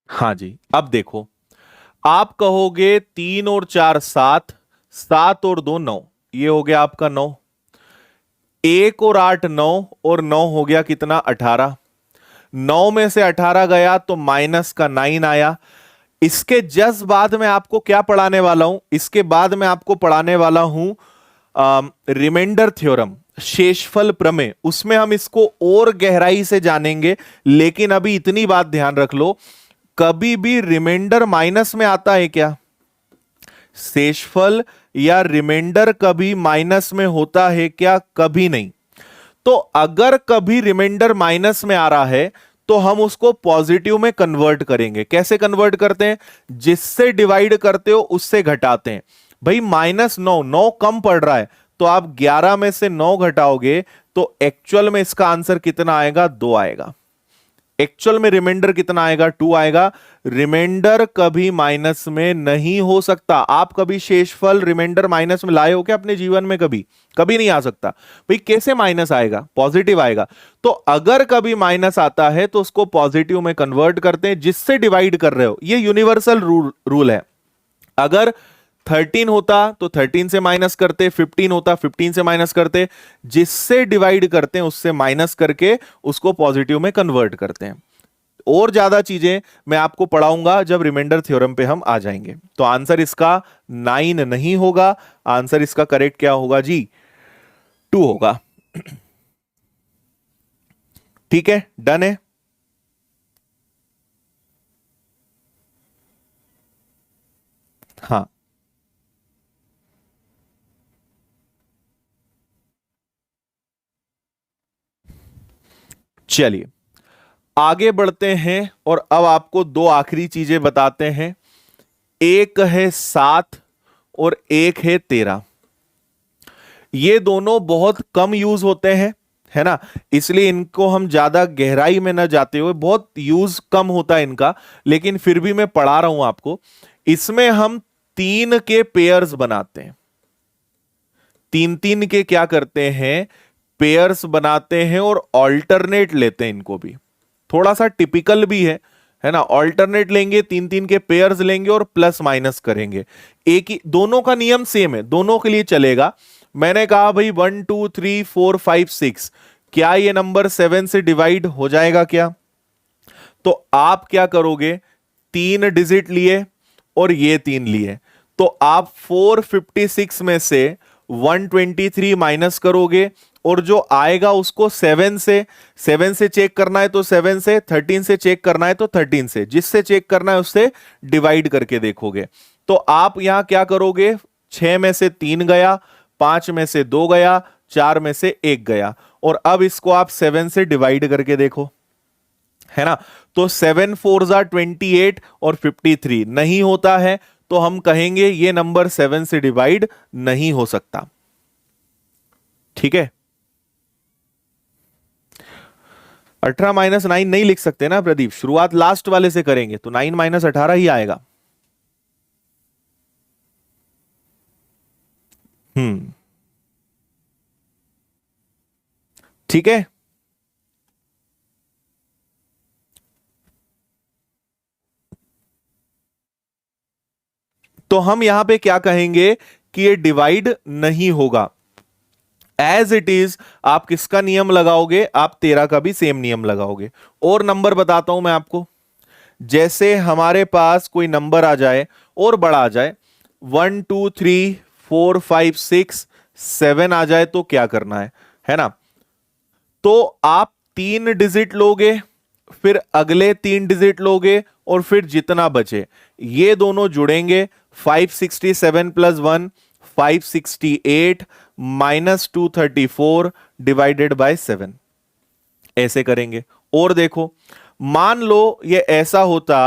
हाँ जी, अब देखो, आप कहोगे 3 और 4 7, 7 और 2 9, ये हो गया आपका 9। 1 और 8 9, और 9 हो गया कितना, 18। 9 में से 18 गया तो माइनस का 9 आया। इसके जस्ट बाद में आपको क्या पढ़ाने वाला हूं, इसके बाद में आपको पढ़ाने वाला हूं रिमाइंडर थ्योरम, शेषफल प्रमेय, उसमें हम इसको और गहराई से जानेंगे। लेकिन अभी इतनी बात ध्यान रख लो, कभी भी रिमाइंडर माइनस में आता है क्या? शेषफल या रिमाइंडर कभी माइनस में होता है क्या? कभी नहीं। तो अगर कभी रिमाइंडर माइनस में आ रहा है तो हम उसको पॉजिटिव में कन्वर्ट करेंगे। कैसे कन्वर्ट करते हैं? जिससे डिवाइड करते हो उससे घटाते हैं। भाई -9, 9 कम पड़ रहा है, तो आप 11 में से 9 घटाओगे तो एक्चुअल में इसका आंसर कितना आएगा? 2 आएगा। एक्चुअल में रिमाइंडर कितना आएगा? 2 आएगा। रिमाइंडर कभी माइनस में नहीं हो सकता। आप कभी शेषफल रिमाइंडर माइनस में लाए हो क्या अपने जीवन में? कभी कभी नहीं आ सकता। भाई कैसे माइनस आएगा? पॉजिटिव आएगा। तो अगर कभी माइनस आता है तो उसको पॉजिटिव में कन्वर्ट करते हैं, जिससे डिवाइड कर रहे हो। ये यूनिवर्सल रूल है। अगर 13 होता तो 13 से माइनस करते, 15 होता 15 से माइनस करते, जिससे डिवाइड करते हैं उससे माइनस करके उसको पॉजिटिव में कन्वर्ट करते हैं। और ज्यादा चीजें मैं आपको पढ़ाऊंगा जब रिमाइंडर थ्योरम पे हम आ जाएंगे। तो आंसर इसका 9 नहीं होगा। आंसर इसका करेक्ट क्या होगा जी? 2 होगा। ठीक है, डन है। हाँ, चलिए आगे बढ़ते हैं और अब आपको दो आखिरी चीजें बताते हैं। एक है 7 और एक है 13। ये दोनों बहुत कम यूज होते हैं, है ना, इसलिए इनको हम ज्यादा गहराई में ना जाते हुए, बहुत यूज कम होता है इनका, लेकिन फिर भी मैं पढ़ा रहा हूं आपको। इसमें हम 3 के पेयर्स बनाते हैं। 3 3 के क्या करते हैं? पेयर्स बनाते हैं और ऑल्टरनेट लेते हैं इनको भी। थोड़ा सा टिपिकल भी है ना। ऑल्टरनेट लेंगे, 3 3 के पेयर्स लेंगे और प्लस माइनस करेंगे। एक ही, दोनों का नियम सेम है, दोनों के लिए चलेगा। मैंने कहा भाई 1 2 3 4 5 6, क्या ये नंबर 7 से डिवाइड हो जाएगा क्या? तो आप क्या करोगे? 3 डिजिट लिए और ये 3 लिए, तो आप 456 में से 123 माइनस करोगे और जो आएगा उसको 7 से चेक करना है तो 7 से, 13 से चेक करना है तो 13 से, जिससे चेक करना है उससे डिवाइड करके देखोगे। तो आप यहां क्या करोगे? 6 में से 3 गया, 5 में से 2 गया, 4 में से 1 गया, और अब इसको आप 7 से डिवाइड करके देखो, है ना। तो 7 4 जा 28 और 53 नहीं होता है, तो हम कहेंगे ये नंबर 7 से डिवाइड नहीं हो सकता। ठीक है, 18 -9 नहीं लिख सकते ना प्रदीप, शुरुआत लास्ट वाले से करेंगे तो 9 -18 ही आएगा। हम्म, ठीक है। तो हम यहां पे क्या कहेंगे कि ये डिवाइड नहीं होगा। एज इट इज आप किसका नियम लगाओगे? आप 13 का भी सेम नियम लगाओगे। और नंबर बताता हूं मैं आपको। जैसे हमारे पास कोई नंबर आ जाए और बड़ा आ जाए, 1 2 3 4 5 6 7 आ जाए तो क्या करना है ना। तो आप 3 डिजिट लोगे, फिर अगले 3 डिजिट लोगे, और फिर जितना बचे ये दोनों जुड़ेंगे। 567 प्लस 1 568 -234 डिवाइडेड बाय 7, ऐसे करेंगे। और देखो, मान लो ये ऐसा होता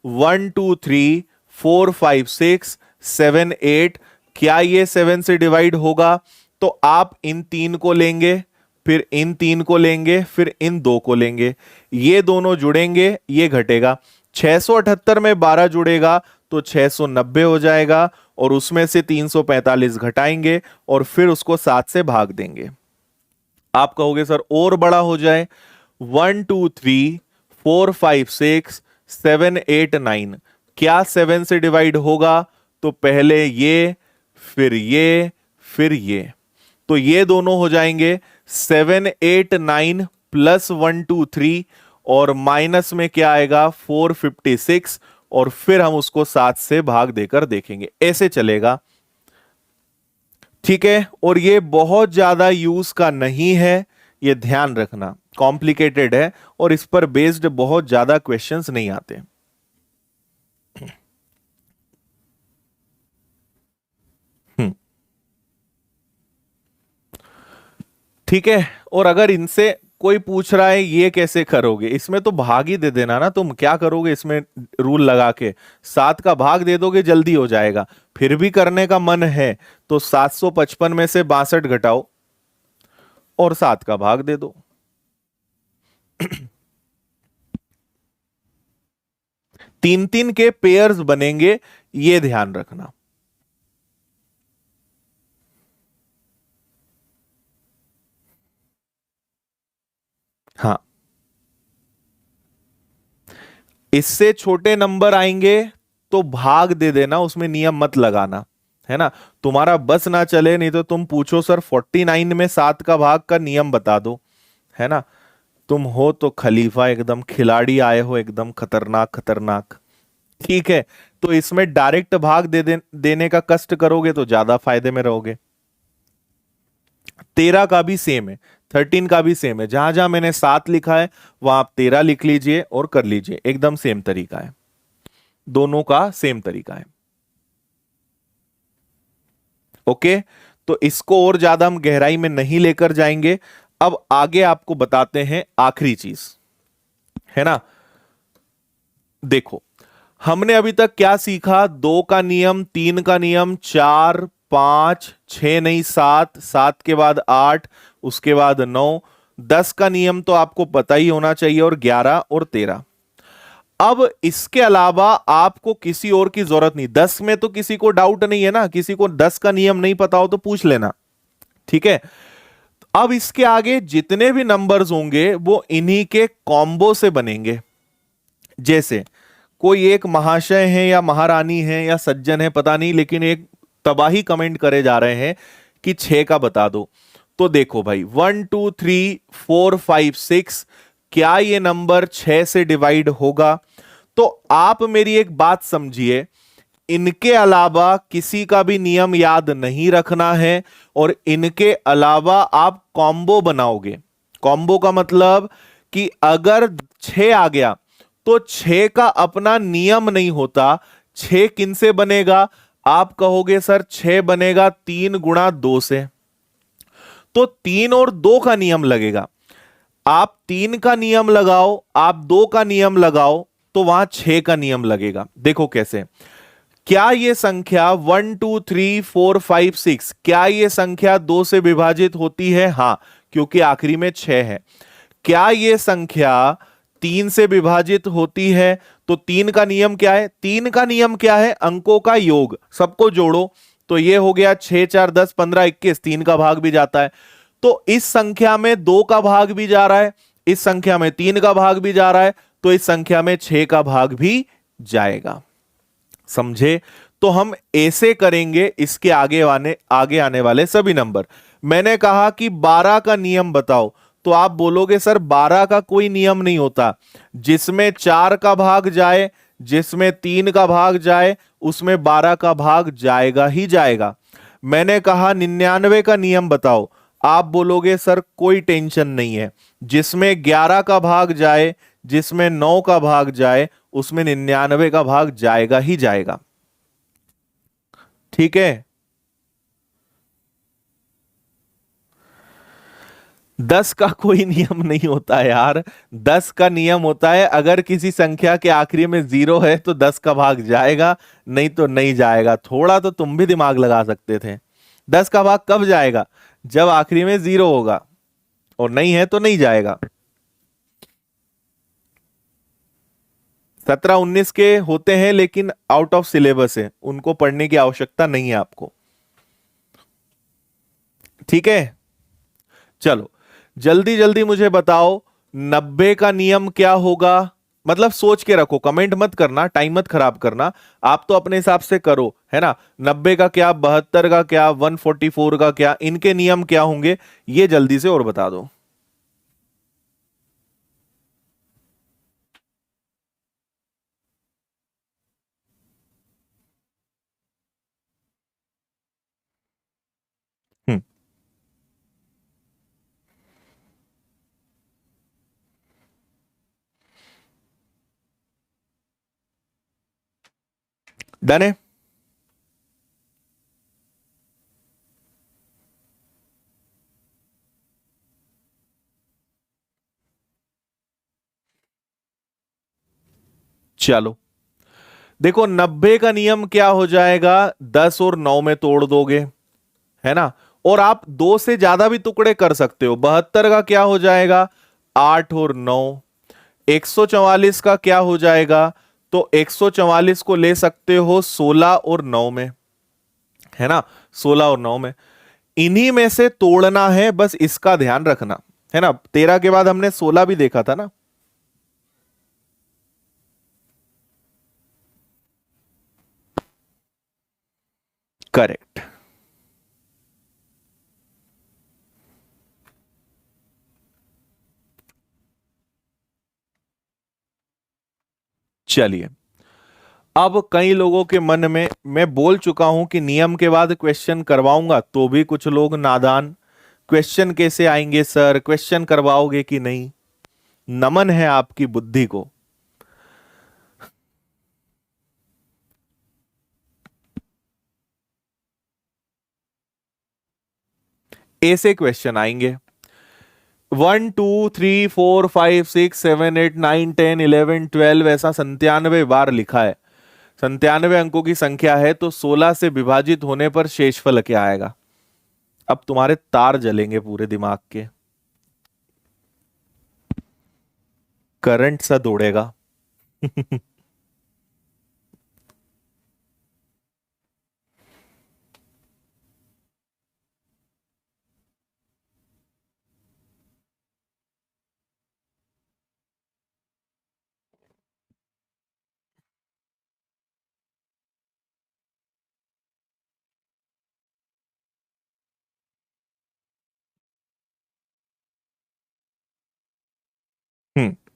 1 2 3 4 5 6 7 8, क्या ये 7 से डिवाइड होगा? तो आप इन 3 को लेंगे, फिर इन 3 को लेंगे, फिर इन 2 को लेंगे, ये दोनों जुड़ेंगे, ये घटेगा। 678 में 12 जुड़ेगा तो 690 हो जाएगा, और उसमें से 345 घटाएंगे और फिर उसको 7 से भाग देंगे। आप कहोगे सर और बड़ा हो जाए, 1 2 3 4 5 6 7 8 9, क्या 7 से डिवाइड होगा? तो पहले ये, फिर ये, फिर ये, तो ये दोनों हो जाएंगे 7 8 9 प्लस 1 2 3, और माइनस में क्या आएगा? 456, और फिर हम उसको 7 से भाग देकर देखेंगे, ऐसे चलेगा। ठीक है, और ये बहुत ज्यादा यूज का नहीं है, ये ध्यान रखना, कॉम्प्लिकेटेड है और इस पर बेस्ड बहुत ज्यादा क्वेश्चंस नहीं आते। हम्म, ठीक है। और अगर इनसे कोई पूछ रहा है ये कैसे करोगे, इसमें तो भाग ही दे देना ना, तुम क्या करोगे इसमें, रूल लगा के 7 का भाग दे दोगे, जल्दी हो जाएगा। फिर भी करने का मन है तो 755 में से 62 घटाओ और 7 का भाग दे दो। तीन तीन के पेयर्स बनेंगे, ये ध्यान रखना। हाँ, इससे छोटे नंबर आएंगे तो भाग दे देना, उसमें नियम मत लगाना, है ना। तुम्हारा बस ना चले नहीं तो तुम पूछो सर 49 में 7 का भाग का नियम बता दो, है ना। तुम हो तो खलीफा, एकदम खिलाड़ी आए हो, एकदम खतरनाक खतरनाक। ठीक है, तो इसमें डायरेक्ट भाग देने का कष्ट करोगे तो ज्यादा फायदे में रहोगे। 13 का भी सेम है, 13 का भी सेम है, जहां जहां मैंने 7 लिखा है वहां आप 13 लिख लीजिए और कर लीजिए, एकदम सेम तरीका है, दोनों का सेम तरीका है। ओके, तो इसको और ज्यादा हम गहराई में नहीं लेकर जाएंगे। अब आगे आपको बताते हैं आखिरी चीज, है ना। देखो, हमने अभी तक क्या सीखा, 2 का नियम, 3 का नियम, 4, 5, 6 नहीं 7, 7 के बाद 8, उसके बाद 9, 10 का नियम तो आपको पता ही होना चाहिए, और 11 और 13। अब इसके अलावा आपको किसी और की जरूरत नहीं, 10 में तो किसी को डाउट नहीं है ना, किसी को 10 का नियम नहीं पता हो तो पूछ लेना, ठीक है। अब इसके आगे जितने भी नंबर्स होंगे वो इन्हीं के कॉम्बो से बनेंगे। जैसे कोई एक महाशय है या महारानी है या सज्जन है पता नहीं, लेकिन एक तबाही कमेंट करे जा रहे हैं कि 6 का बता दो। तो देखो भाई, 1 2 3 4 5 6, क्या ये नंबर 6 से डिवाइड होगा? तो आप मेरी एक बात समझिए, इनके अलावा किसी का भी नियम याद नहीं रखना है, और इनके अलावा आप कॉम्बो बनाओगे। कॉम्बो का मतलब कि अगर 6 आ गया तो 6 का अपना नियम नहीं होता। 6 किन से बनेगा? आप कहोगे सर 6 बनेगा 3 गुणा 2 से, तो 3 और 2 का नियम लगेगा। आप 3 का नियम लगाओ, आप 2 का नियम लगाओ, तो वहां 6 का नियम लगेगा। देखो कैसे, क्या ये संख्या 1 2 3 4 5 6, क्या ये संख्या 2 से विभाजित होती है? हां, क्योंकि आखिरी में 6 है। क्या ये संख्या 3 से विभाजित होती है? तो 3 का नियम क्या है? 3 का नियम क्या है? अंकों का योग, सबको जोड़ो। तो ये हो गया 6 4 10 15 21, 3 का भाग भी जाता है। तो इस संख्या में 2 का भाग भी जा रहा है, इस संख्या में 3 का भाग भी जा रहा है, तो इस संख्या में 6 का भाग भी जाएगा। समझे? तो हम ऐसे करेंगे इसके आगे आने वाले सभी नंबर। मैंने कहा कि 12 का नियम बताओ, तो आप बोलोगे सर 12 का कोई नियम नहीं होता, जिसमें 4 का भाग जाए, जिसमें 3 का भाग जाए, उसमें 12 का भाग जाएगा ही जाएगा। मैंने कहा 99 का नियम बताओ, आप बोलोगे सर कोई टेंशन नहीं है, जिसमें 11 का भाग जाए, जिसमें 9 का भाग जाए, उसमें 99 का भाग जाएगा ही जाएगा। ठीक है। 10 का कोई नियम नहीं होता है यार। 10 का नियम होता है अगर किसी संख्या के आखिरी में 0 है तो 10 का भाग जाएगा, नहीं तो नहीं जाएगा। थोड़ा तो तुम भी दिमाग लगा सकते थे। 10 का भाग कब जाएगा? जब आखिरी में 0 होगा, और नहीं है तो नहीं जाएगा। 17 19 के होते हैं लेकिन आउट ऑफ सिलेबस है, उनको पढ़ने की आवश्यकता नहीं है आपको। ठीक है, चलो जल्दी जल्दी मुझे बताओ, 90 का नियम क्या होगा? मतलब सोच के रखो, कमेंट मत करना, टाइम मत खराब करना, आप तो अपने हिसाब से करो, है ना। 90 का क्या, 72 का क्या, 144 का क्या, इनके नियम क्या होंगे, ये जल्दी से और बता दो। डन है। चलो देखो, 90 का नियम क्या हो जाएगा, 10 और 9 में तोड़ दोगे, है ना। और आप दो से ज्यादा भी टुकड़े कर सकते हो। 72 का क्या हो जाएगा, 8 और 9। 144 का क्या हो जाएगा, तो 144 को ले सकते हो 16 और 9 में, है ना। 16 और 9 में, इन्हीं में से तोड़ना है, बस इसका ध्यान रखना, है ना। 13 के बाद हमने 16 भी देखा था ना। करेक्ट। चलिए, अब कई लोगों के मन में, मैं बोल चुका हूं कि नियम के बाद क्वेश्चन करवाऊंगा, तो भी कुछ लोग नादान, क्वेश्चन कैसे आएंगे सर, क्वेश्चन करवाओगे कि नहीं। नमन है आपकी बुद्धि को। ऐसे क्वेश्चन आएंगे। 1 2 3 4 5 6 7 8 9 10 11 12, ऐसा 97 बार लिखा है। 97 अंकों की संख्या है, तो 16 से विभाजित होने पर शेषफल क्या आएगा। अब तुम्हारे तार जलेंगे पूरे दिमाग के, करंट सा दौड़ेगा।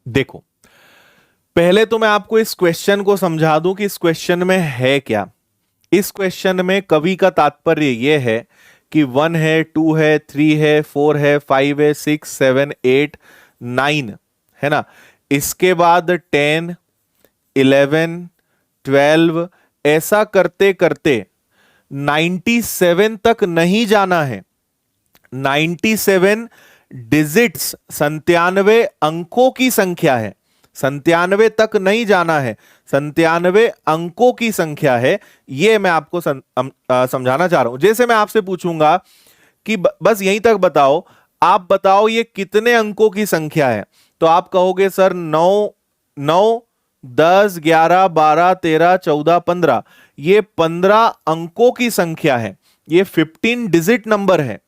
देखो, पहले तो मैं आपको इस क्वेश्चन को समझा दूं कि इस क्वेश्चन में है क्या। इस क्वेश्चन में कवि का तात्पर्य यह है कि 1 है, 2 है, 3 है, 4 है, 5 है, 6 7 8 9, है ना। इसके बाद 10 11 12, ऐसा करते करते 97 तक नहीं जाना है। 97 डिजिट्स, 97 अंकों की संख्या है। 97 तक नहीं जाना है, 97 अंकों की संख्या है। यह मैं आपको समझाना चाह रहा हूं। जैसे मैं आपसे पूछूंगा कि बस यहीं तक बताओ, आप बताओ ये कितने अंकों की संख्या है, तो आप कहोगे सर 9, 9, 10, 11, 12, 13, 14, 15। ये 15 अंकों की संख्या है, ये 15 डिजिट नंबर है।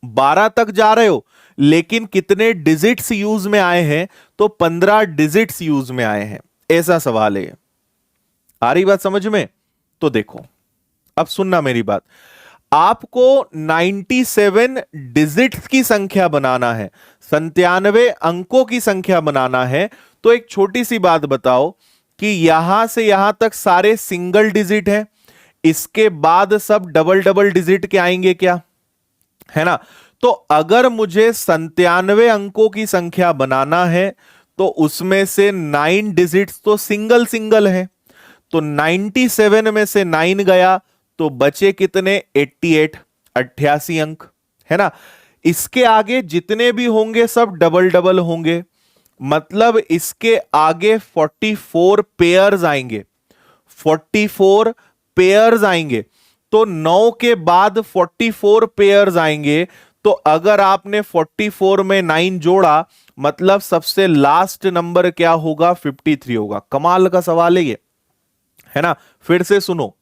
12 तक जा रहे हो, लेकिन कितने डिजिट्स यूज में आए हैं, तो 15 डिजिट्स यूज में आए हैं। ऐसा सवाल है। आ रही बात समझ में। तो देखो, अब सुनना मेरी बात। आपको 97 डिजिट्स की संख्या बनाना है, 97 अंकों की संख्या बनाना है। तो एक छोटी सी बात बताओ कि यहां से यहां तक सारे सिंगल डिजिट है, इसके बाद सब डबल डबल डिजिट के आएंगे क्या, है ना। तो अगर मुझे 97 अंकों की संख्या बनाना है, तो उसमें से 9 डिजिट्स तो सिंगल सिंगल है। तो 97 में से 9 गया, तो बचे कितने, 88, 88 अंक, है ना। इसके आगे जितने भी होंगे सब डबल डबल होंगे, मतलब इसके आगे 44 पेयर्स आएंगे। 44 पेयर्स आएंगे, तो 9 के बाद 44 पेयर्स आएंगे। तो अगर आपने 44 में 9 जोड़ा, मतलब सबसे लास्ट नंबर क्या होगा, 53 होगा। कमाल का सवाल है ये, है ना। फिर से सुनो,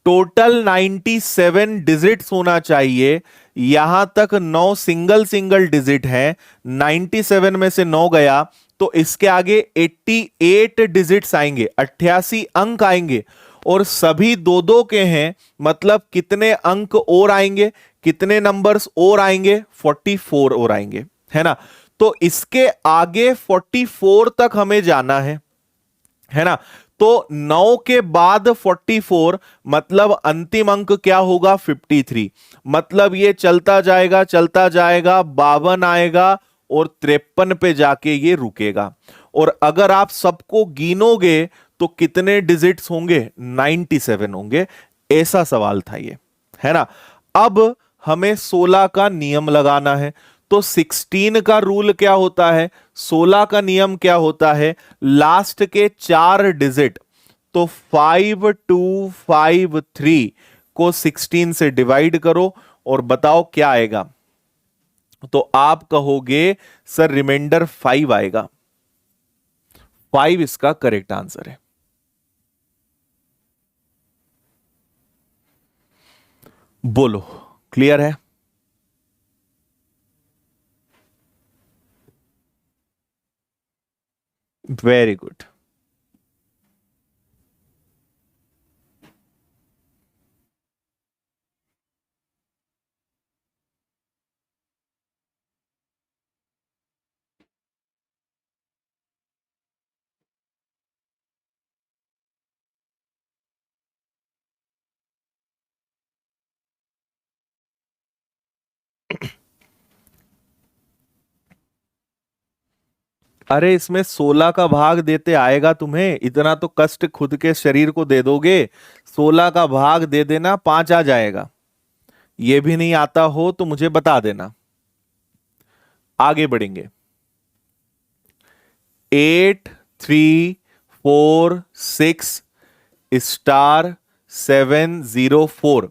टोटल 97 डिजिट्स होना चाहिए, यहां तक 9 सिंगल सिंगल डिजिट है। 97 में से 9 गया, तो इसके आगे 88 डिजिट्स आएंगे, 88 अंक आएंगे, और सभी दो दो के हैं, मतलब कितने अंक और आएंगे, कितने नंबर्स और आएंगे, 44 और आएंगे, है ना। तो इसके आगे 44 तक हमें जाना है ना। तो 9 के बाद 44, मतलब अंतिम अंक क्या होगा, 53। मतलब ये चलता जाएगा चलता जाएगा, 52 आएगा और 53 पे जाके ये रुकेगा। और अगर आप सबको गिनोगे, तो कितने डिजिट्स होंगे? 97 होंगे। ऐसा सवाल था ये, है ना। अब हमें 16 का नियम लगाना है। तो 16 का रूल क्या होता है, 16 का नियम क्या होता है? लास्ट के 4 डिजिट, तो 5253 को 16 से डिवाइड करो और बताओ क्या आएगा। तो आप कहोगे सर रिमाइंडर 5 आएगा। 5 इसका करेक्ट आंसर है। बोलो, क्लियर है? Very good. अरे इसमें 16 का भाग देते आएगा तुम्हें? इतना तो कष्ट खुद के शरीर को दे दोगे? 16 का भाग दे देना, 5 आ जाएगा। ये भी नहीं आता हो तो मुझे बता देना। आगे बढ़ेंगे। 8346 स्टार 704,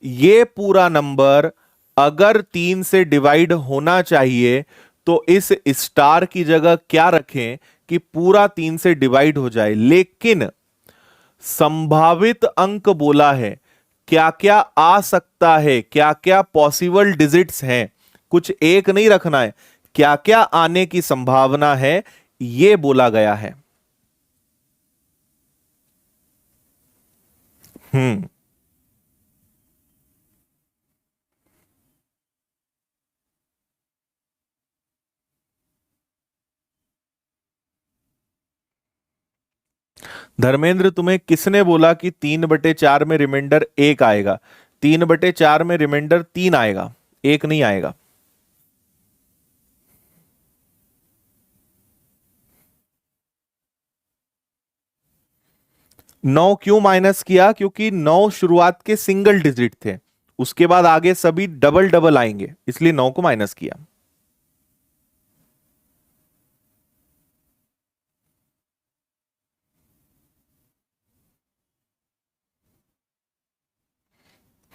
ये पूरा नंबर अगर 3 से डिवाइड होना चाहिए तो इस स्टार की जगह क्या रखें कि पूरा 3 से डिवाइड हो जाए। लेकिन संभावित अंक बोला है, क्या क्या आ सकता है, क्या क्या पॉसिबल डिजिट्स हैं, कुछ एक नहीं रखना है, क्या क्या आने की संभावना है, यह बोला गया है। हम्म। धर्मेंद्र, तुम्हें किसने बोला कि 3/4 में रिमाइंडर 1 आएगा? 3/4 में रिमाइंडर 3 आएगा, 1 नहीं आएगा। 9 क्यों माइनस किया? क्योंकि 9 शुरुआत के सिंगल डिजिट थे, उसके बाद आगे सभी डबल डबल आएंगे, इसलिए 9 को माइनस किया।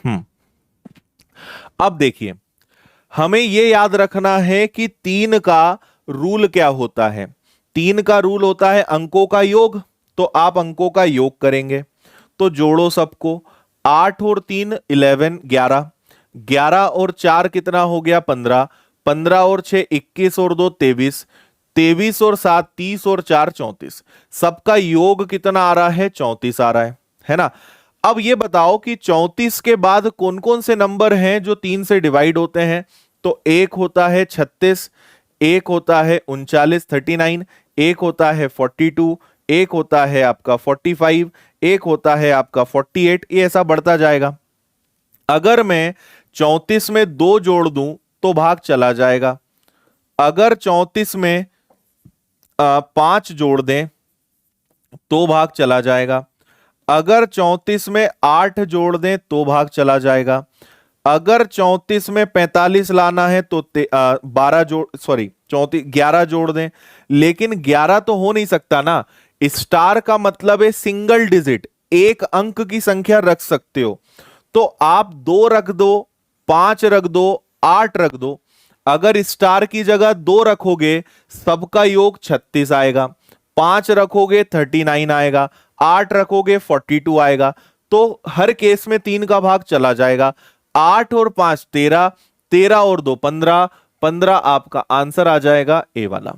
हम्म। अब देखिए, हमें यह याद रखना है कि 3 का रूल क्या होता है। 3 का रूल होता है अंकों का योग। तो आप अंकों का योग करेंगे, तो जोड़ो सबको। 8 और 3 11, 11, 11 और 4 कितना हो गया? 15, 15 और 6 21 और 2 23, 23 और 7 30 और 4 34। सबका योग कितना आ रहा है? 34 आ रहा है ना। अब ये बताओ कि 34 के बाद कौन कौन से नंबर हैं जो 3 से डिवाइड होते हैं? तो एक होता है 36, एक होता है 39 39, एक होता है 42, एक होता है आपका 45, एक होता है आपका 48। ये ऐसा बढ़ता जाएगा। अगर मैं 34 में 2 जोड़ दूं तो भाग चला जाएगा। अगर 34 में 5 जोड़ दें तो भाग चला जाएगा। अगर 34 में 8 जोड़ दें तो भाग चला जाएगा। अगर 34 में 45 लाना है तो 12 जोड़, सॉरी 34 11 जोड़ दें। लेकिन 11 तो हो नहीं सकता ना। स्टार का मतलब है सिंगल डिजिट, एक अंक की संख्या रख सकते हो। तो आप 2 रख दो, 5 रख दो, 8 रख दो। अगर स्टार की जगह 2 रखोगे सबका योग 36 आएगा, 5 रखोगे 39 आएगा, 8 रखोगे 42 आएगा। तो हर केस में 3 का भाग चला जाएगा। 8 और 5 13, 13 और 2 15, 15 आपका आंसर आ जाएगा ए वाला।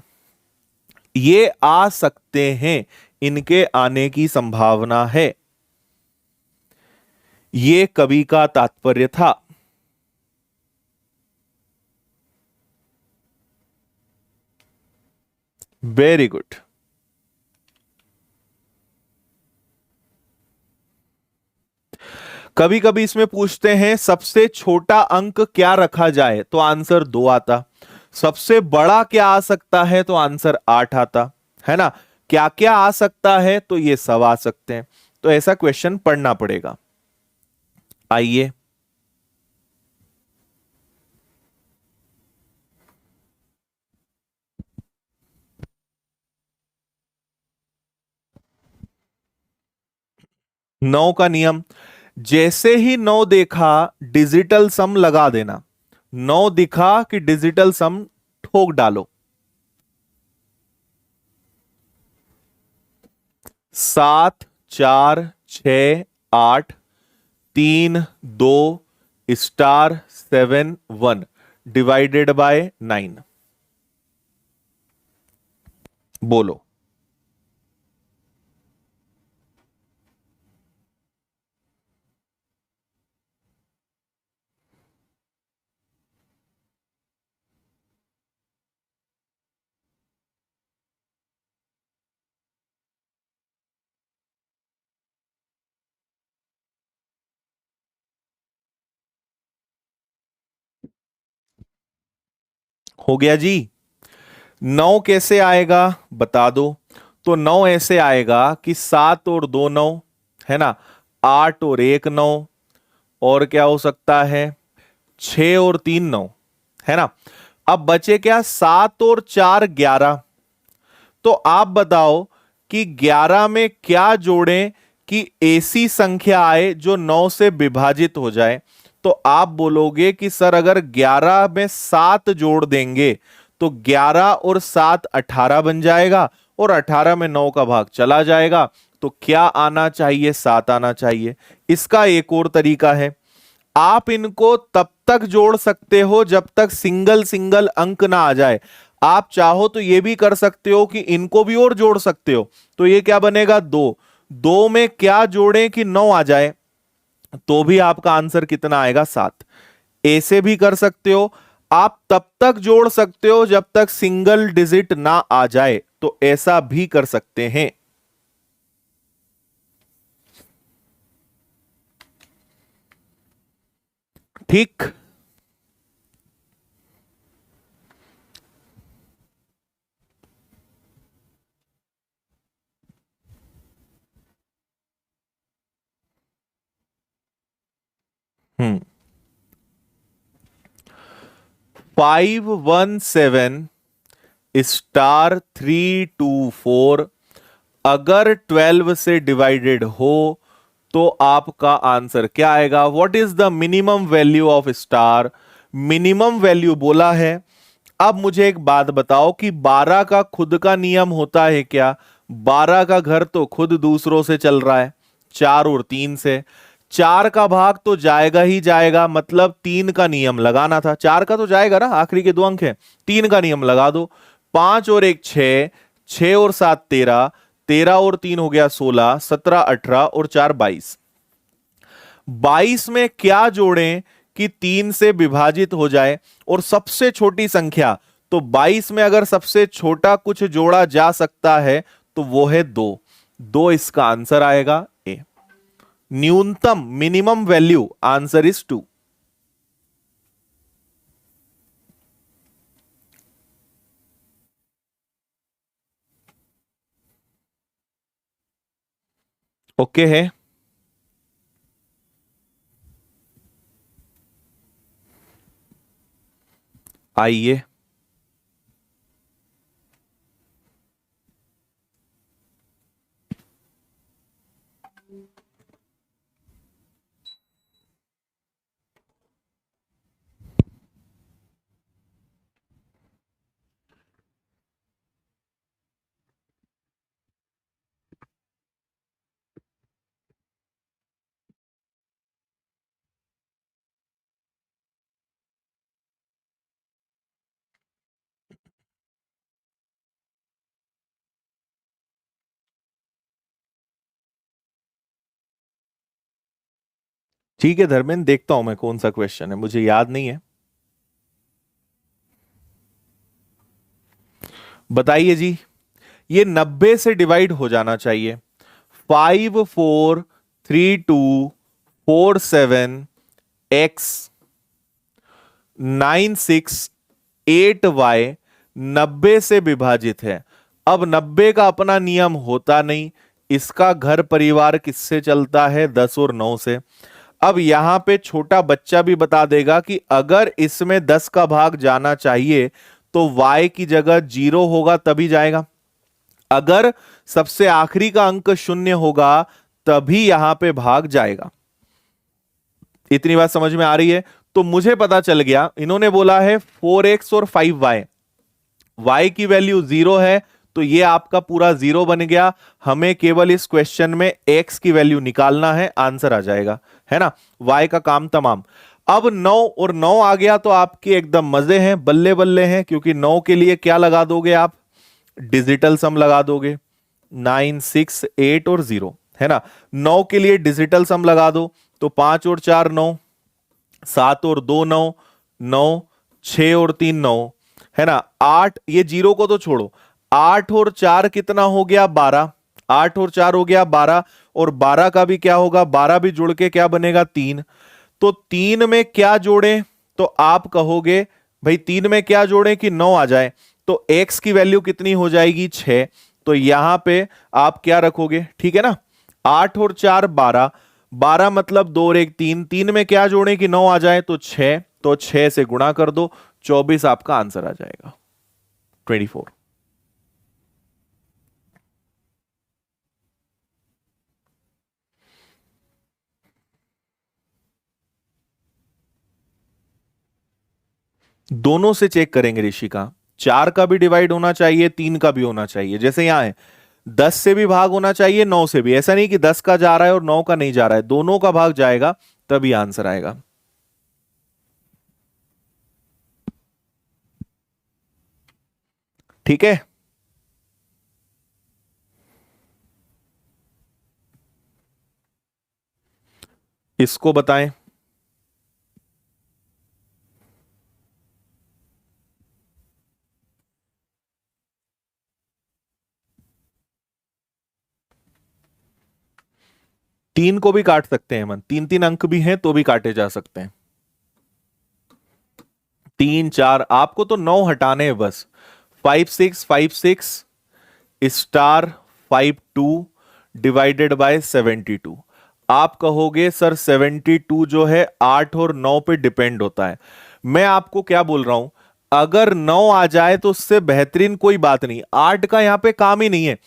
ये आ सकते हैं, इनके आने की संभावना है, ये कवि का तात्पर्य था। Very good. कभी कभी इसमें पूछते हैं सबसे छोटा अंक क्या रखा जाए, तो आंसर 2 आता। सबसे बड़ा क्या आ सकता है, तो आंसर 8 आता, है ना। क्या क्या आ सकता है, तो ये सब आ सकते हैं। तो ऐसा क्वेश्चन पढ़ना पड़ेगा। आइए, नौ का नियम, जैसे ही नौ देखा डिजिटल सम लगा देना। नौ दिखा कि डिजिटल सम ठोक डालो। 7, 4, 6, 8, 3, 2, स्टार 7, 1 डिवाइडेड बाय 9। बोलो। हो गया जी। नौ कैसे आएगा बता दो। तो नौ ऐसे आएगा कि 7 और 2 9, है ना। 8 और 1 9, और क्या हो सकता है, 6 और 3 9, है ना। अब बचे क्या, 7 और 4 11। तो आप बताओ कि 11 में क्या जोड़ें कि ऐसी संख्या आए जो 9 से विभाजित हो जाए। तो आप बोलोगे कि सर अगर 11 में 7 जोड़ देंगे तो 11 और 7 18 बन जाएगा, और 18 में 9 का भाग चला जाएगा। तो क्या आना चाहिए, 7 आना चाहिए। इसका एक और तरीका है, आप इनको तब तक जोड़ सकते हो जब तक सिंगल सिंगल अंक ना आ जाए। आप चाहो तो यह भी कर सकते हो कि इनको भी और जोड़ सकते हो। तो ये क्या बनेगा, 2। 2 में क्या जोड़ें कि 9 आ जाए, तो भी आपका आंसर कितना आएगा, 7। ऐसे भी कर सकते हो। आप तब तक जोड़ सकते हो जब तक सिंगल डिजिट ना आ जाए, तो ऐसा भी कर सकते हैं। ठीक। हम्म। 517 *324 अगर 12 से डिवाइडेड हो तो आपका आंसर क्या आएगा। What is the minimum value of star. Minimum value बोला है। अब मुझे एक बात बताओ कि 12 का खुद का नियम होता है क्या। 12 का घर तो खुद दूसरों से चल रहा है, 4 और 3 से। 4 का भाग तो जाएगा ही जाएगा, मतलब 3 का नियम लगाना था। 4 का तो जाएगा ना, आखिरी के 2 अंक हैं। 3 का नियम लगा दो। 5 और 1 6, 6 और 7 13, 13 और 3 हो गया 16, 17 18 और 4 22। 22 में क्या जोड़ें कि 3 से विभाजित हो जाए, और सबसे छोटी संख्या। तो 22 में अगर सबसे छोटा कुछ जोड़ा जा सकता है तो वो है 2। 2 इसका आंसर आएगा, ए। न्यूनतम minimum value answer is 2। Okay है। आइए, ठीक है धर्मेंद्र, देखता हूं मैं कौन सा क्वेश्चन है, मुझे याद नहीं है। बताइए जी। ये 90 से डिवाइड हो जाना चाहिए। 543247x 96 8y 90 से विभाजित है। अब 90 का अपना नियम होता नहीं, इसका घर परिवार किससे चलता है? 10 और 9 से। अब यहां पे छोटा बच्चा भी बता देगा कि अगर इसमें 10 का भाग जाना चाहिए तो y की जगह 0 होगा तभी जाएगा, अगर सबसे आखिरी का अंक 0 होगा तभी यहां पे भाग जाएगा। इतनी बात समझ में आ रही है? तो मुझे पता चल गया, इन्होंने बोला है 4x और 5y, y की वैल्यू 0 है तो ये आपका पूरा 0 बन गया। हमें केवल इस क्वेश्चन में x की वैल्यू निकालना है, आंसर आ जाएगा, है ना? y का काम तमाम। अब 9 और 9 आ गया तो आपके एकदम मजे हैं, बल्ले बल्ले हैं, क्योंकि 9 के लिए क्या लगा दोगे आप? डिजिटल सम लगा दोगे, 9, 6, 8 और 0, है ना? 9 के लिए डिजिटल सम लगा दो तो 5 और 4 9, 7 और 2 9, 9, 6 और 3 9, है ना? 8, ये 0 को तो छोड़ो, 8 और 4 कितना हो गया? 12, 8 और 4 हो गया 12, और 12 का भी क्या होगा? 12 भी जुड़ के क्या बनेगा? 3। तो 3 में क्या जोड़ें? तो आप कहोगे भाई 3 में क्या जोड़ें कि 9 आ जाए, तो x की वैल्यू कितनी हो जाएगी? 6। तो यहां पे आप क्या रखोगे? ठीक है ना? 8 और 4 12, 12 मतलब 2 और 1 3, 3 में क्या जोड़ें कि 9 आ जाए? तो 6, तो 6 से गुणा कर दो, 24 आपका आंसर आ जाएगा, 24। दोनों से चेक करेंगे ऋषिका, 4 का भी डिवाइड होना चाहिए, 3 का भी होना चाहिए। जैसे यहां है 10 से भी भाग होना चाहिए, 9 से भी। ऐसा नहीं कि 10 का जा रहा है और 9 का नहीं जा रहा है, दोनों का भाग जाएगा तभी आंसर आएगा। ठीक है, इसको बताएं। तीन को भी काट सकते हैं मन, 3 3 अंक भी हैं तो भी काटे जा सकते हैं। 3 4, आपको तो 9 हटाने हैं बस। 5 6 5 6 स्टार 5 2 डिवाइडेड बाय 72। आप कहोगे सर 72 जो है 8 और 9 पे डिपेंड होता है। मैं आपको क्या बोल रहा हूं, अगर 9 आ जाए तो उससे बेहतरीन कोई बात नहीं, 8 का यहां पे काम ही नहीं है।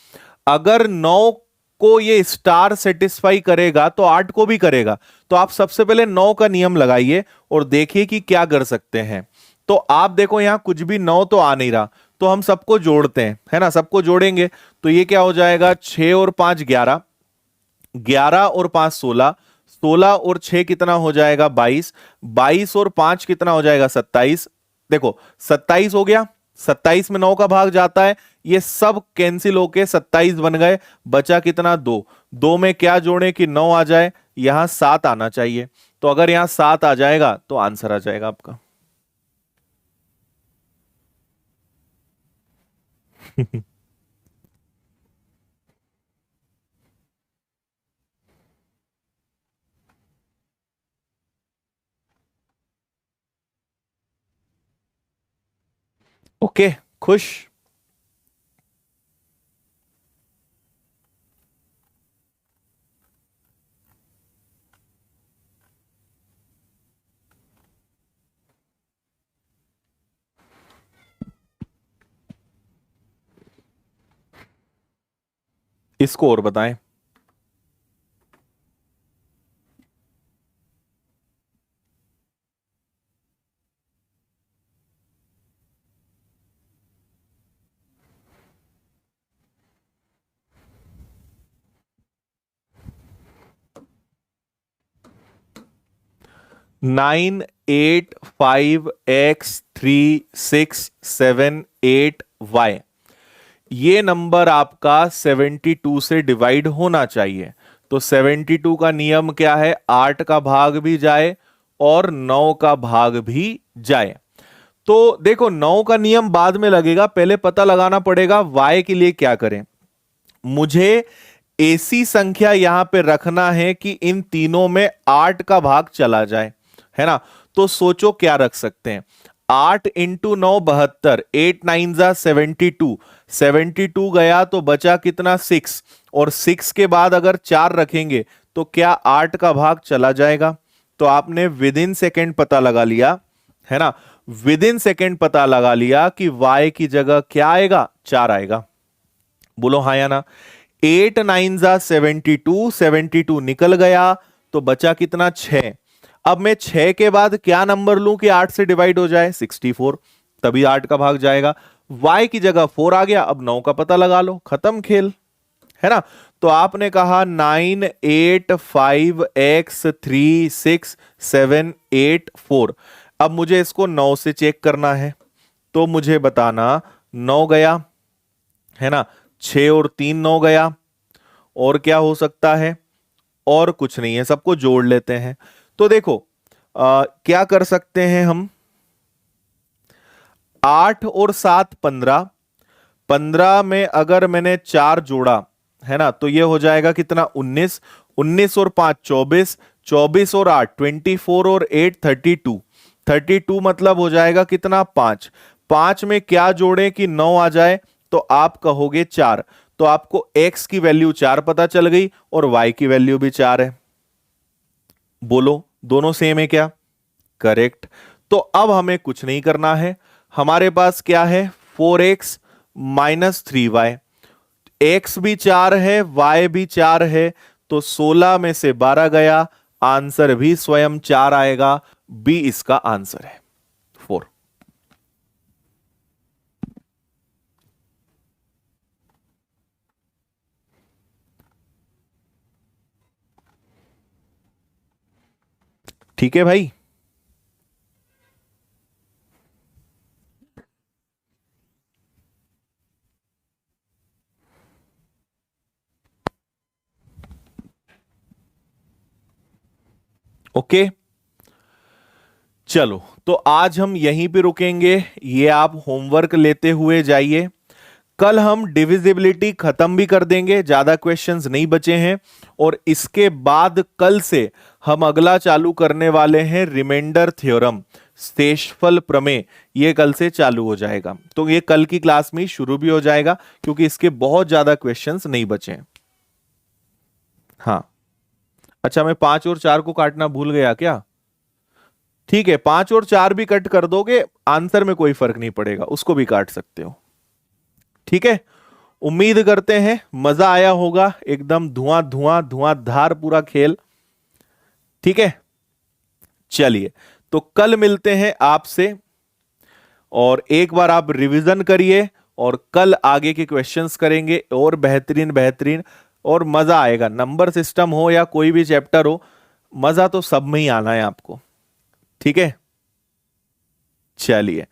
अगर 9 को ये स्टार सेटिस्फाई करेगा तो 8 को भी करेगा। तो आप सबसे पहले 9 का नियम लगाइए और देखिए कि क्या कर सकते हैं। तो आप देखो यहां कुछ भी 9 तो आ नहीं रहा, तो हम सबको जोड़ते हैं, है ना? सबको जोड़ेंगे तो ये क्या हो जाएगा? 6 और 5 11, 11 और 5 16, 16 और 6 कितना हो जाएगा? 22, 22 और 5 कितना हो जाएगा? 27। देखो 27 हो गया, 27 में 9 का भाग जाता है, ये सब कैंसिल होके 27 बन गए, बचा कितना? 2। 2 में क्या जोड़े कि 9 आ जाए? यहां 7 आना चाहिए, तो अगर यहां 7 आ जाएगा तो आंसर आ जाएगा आपका। ओके, खुश? इसको और बताएं। नाइन 8 5 x 3 6 7 8 y, ये नंबर आपका 72 से डिवाइड होना चाहिए। तो 72 का नियम क्या है? 8 का भाग भी जाए और 9 का भाग भी जाए। तो देखो 9 का नियम बाद में लगेगा, पहले पता लगाना पड़ेगा y के लिए क्या करें। मुझे ऐसी संख्या यहां पे रखना है कि इन तीनों में 8 का भाग चला जाए, है ना? तो सोचो क्या रख सकते हैं। 8 इंटू 9 72, 8 9 जा 72, 72 गया तो बचा कितना 6, और 6 के बाद अगर 4 रखेंगे तो क्या 8 का भाग चला जाएगा? तो आपने विद इन सेकेंड पता लगा लिया है ना, विद इन सेकेंड पता लगा लिया कि y की जगह क्या आएगा, 4 आएगा। बोलो हाँ या ना। 8 9 जा 72, 72 निकल गया तो बचा कितना 6। अब मैं 6 के बाद क्या नंबर लूं कि 8 से डिवाइड हो जाए, 64, तभी 8 का भाग जाएगा। y की जगह 4 आ गया, अब 9 का पता लगा लो, खत्म खेल, है ना। तो आपने कहा 9 8 5 x 3 6 7 8 4। अब मुझे इसको 9 से चेक करना है, तो मुझे बताना 9 गया है ना, 6 और 3 9 गया, और क्या हो सकता है, और कुछ नहीं है, सबको जोड़ लेते हैं। तो देखो क्या कर सकते हैं हम, 8 और 7 15, 15 में अगर मैंने 4 जोड़ा है ना, तो ये हो जाएगा कितना 19, 19 और 5 24, 24 और 8 24 और 8 32, 32 मतलब हो जाएगा कितना 5, 5 में क्या जोड़े कि 9 आ जाए, तो आप कहोगे 4। तो आपको x की वैल्यू 4 पता चल गई और y की वैल्यू भी 4 है। बोलो दोनों सेम है क्या? करेक्ट। तो अब हमें कुछ नहीं करना है, हमारे पास क्या है 4x माइनस 3y, x भी 4 है y भी 4 है, तो 16 में से 12 गया, आंसर भी स्वयं 4 आएगा, बी इसका आंसर है 4। ठीक है भाई। ओके चलो, तो आज हम यहीं पे रुकेंगे, ये आप होमवर्क लेते हुए जाइए। कल हम डिविजिबिलिटी खत्म भी कर देंगे, ज्यादा क्वेश्चंस नहीं बचे हैं, और इसके बाद कल से हम अगला चालू करने वाले हैं रिमाइंडर थ्योरम, शेषफल प्रमेय, ये कल से चालू हो जाएगा। तो ये कल की क्लास में ही शुरू भी हो जाएगा, क्योंकि इसके बहुत ज्यादा क्वेश्चंस नहीं बचे हैं। हाँ अच्छा, मैं 5 और 4 को काटना भूल गया क्या? ठीक है, 5 और 4 भी कट कर दोगे, आंसर में कोई फर्क नहीं पड़ेगा, उसको भी काट सकते हो। ठीक है, उम्मीद करते हैं मजा आया होगा, एकदम धुआं धुआं धुआंधार पूरा खेल। ठीक है, चलिए तो कल मिलते हैं आपसे, और एक बार आप रिवीजन करिए, और कल आगे के क्वेश्चंस करेंगे और बेहतरीन बेहतरीन, और मजा आएगा। नंबर सिस्टम हो या कोई भी चैप्टर हो, मजा तो सब में ही आना है आपको। ठीक है, चलिए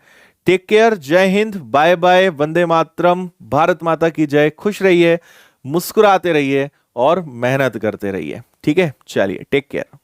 टेक केयर, जय हिंद, बाय बाय, वंदे मातरम, भारत माता की जय, खुश रहिए, मुस्कुराते रहिए और मेहनत करते रहिए। ठीक है, चलिए टेक केयर।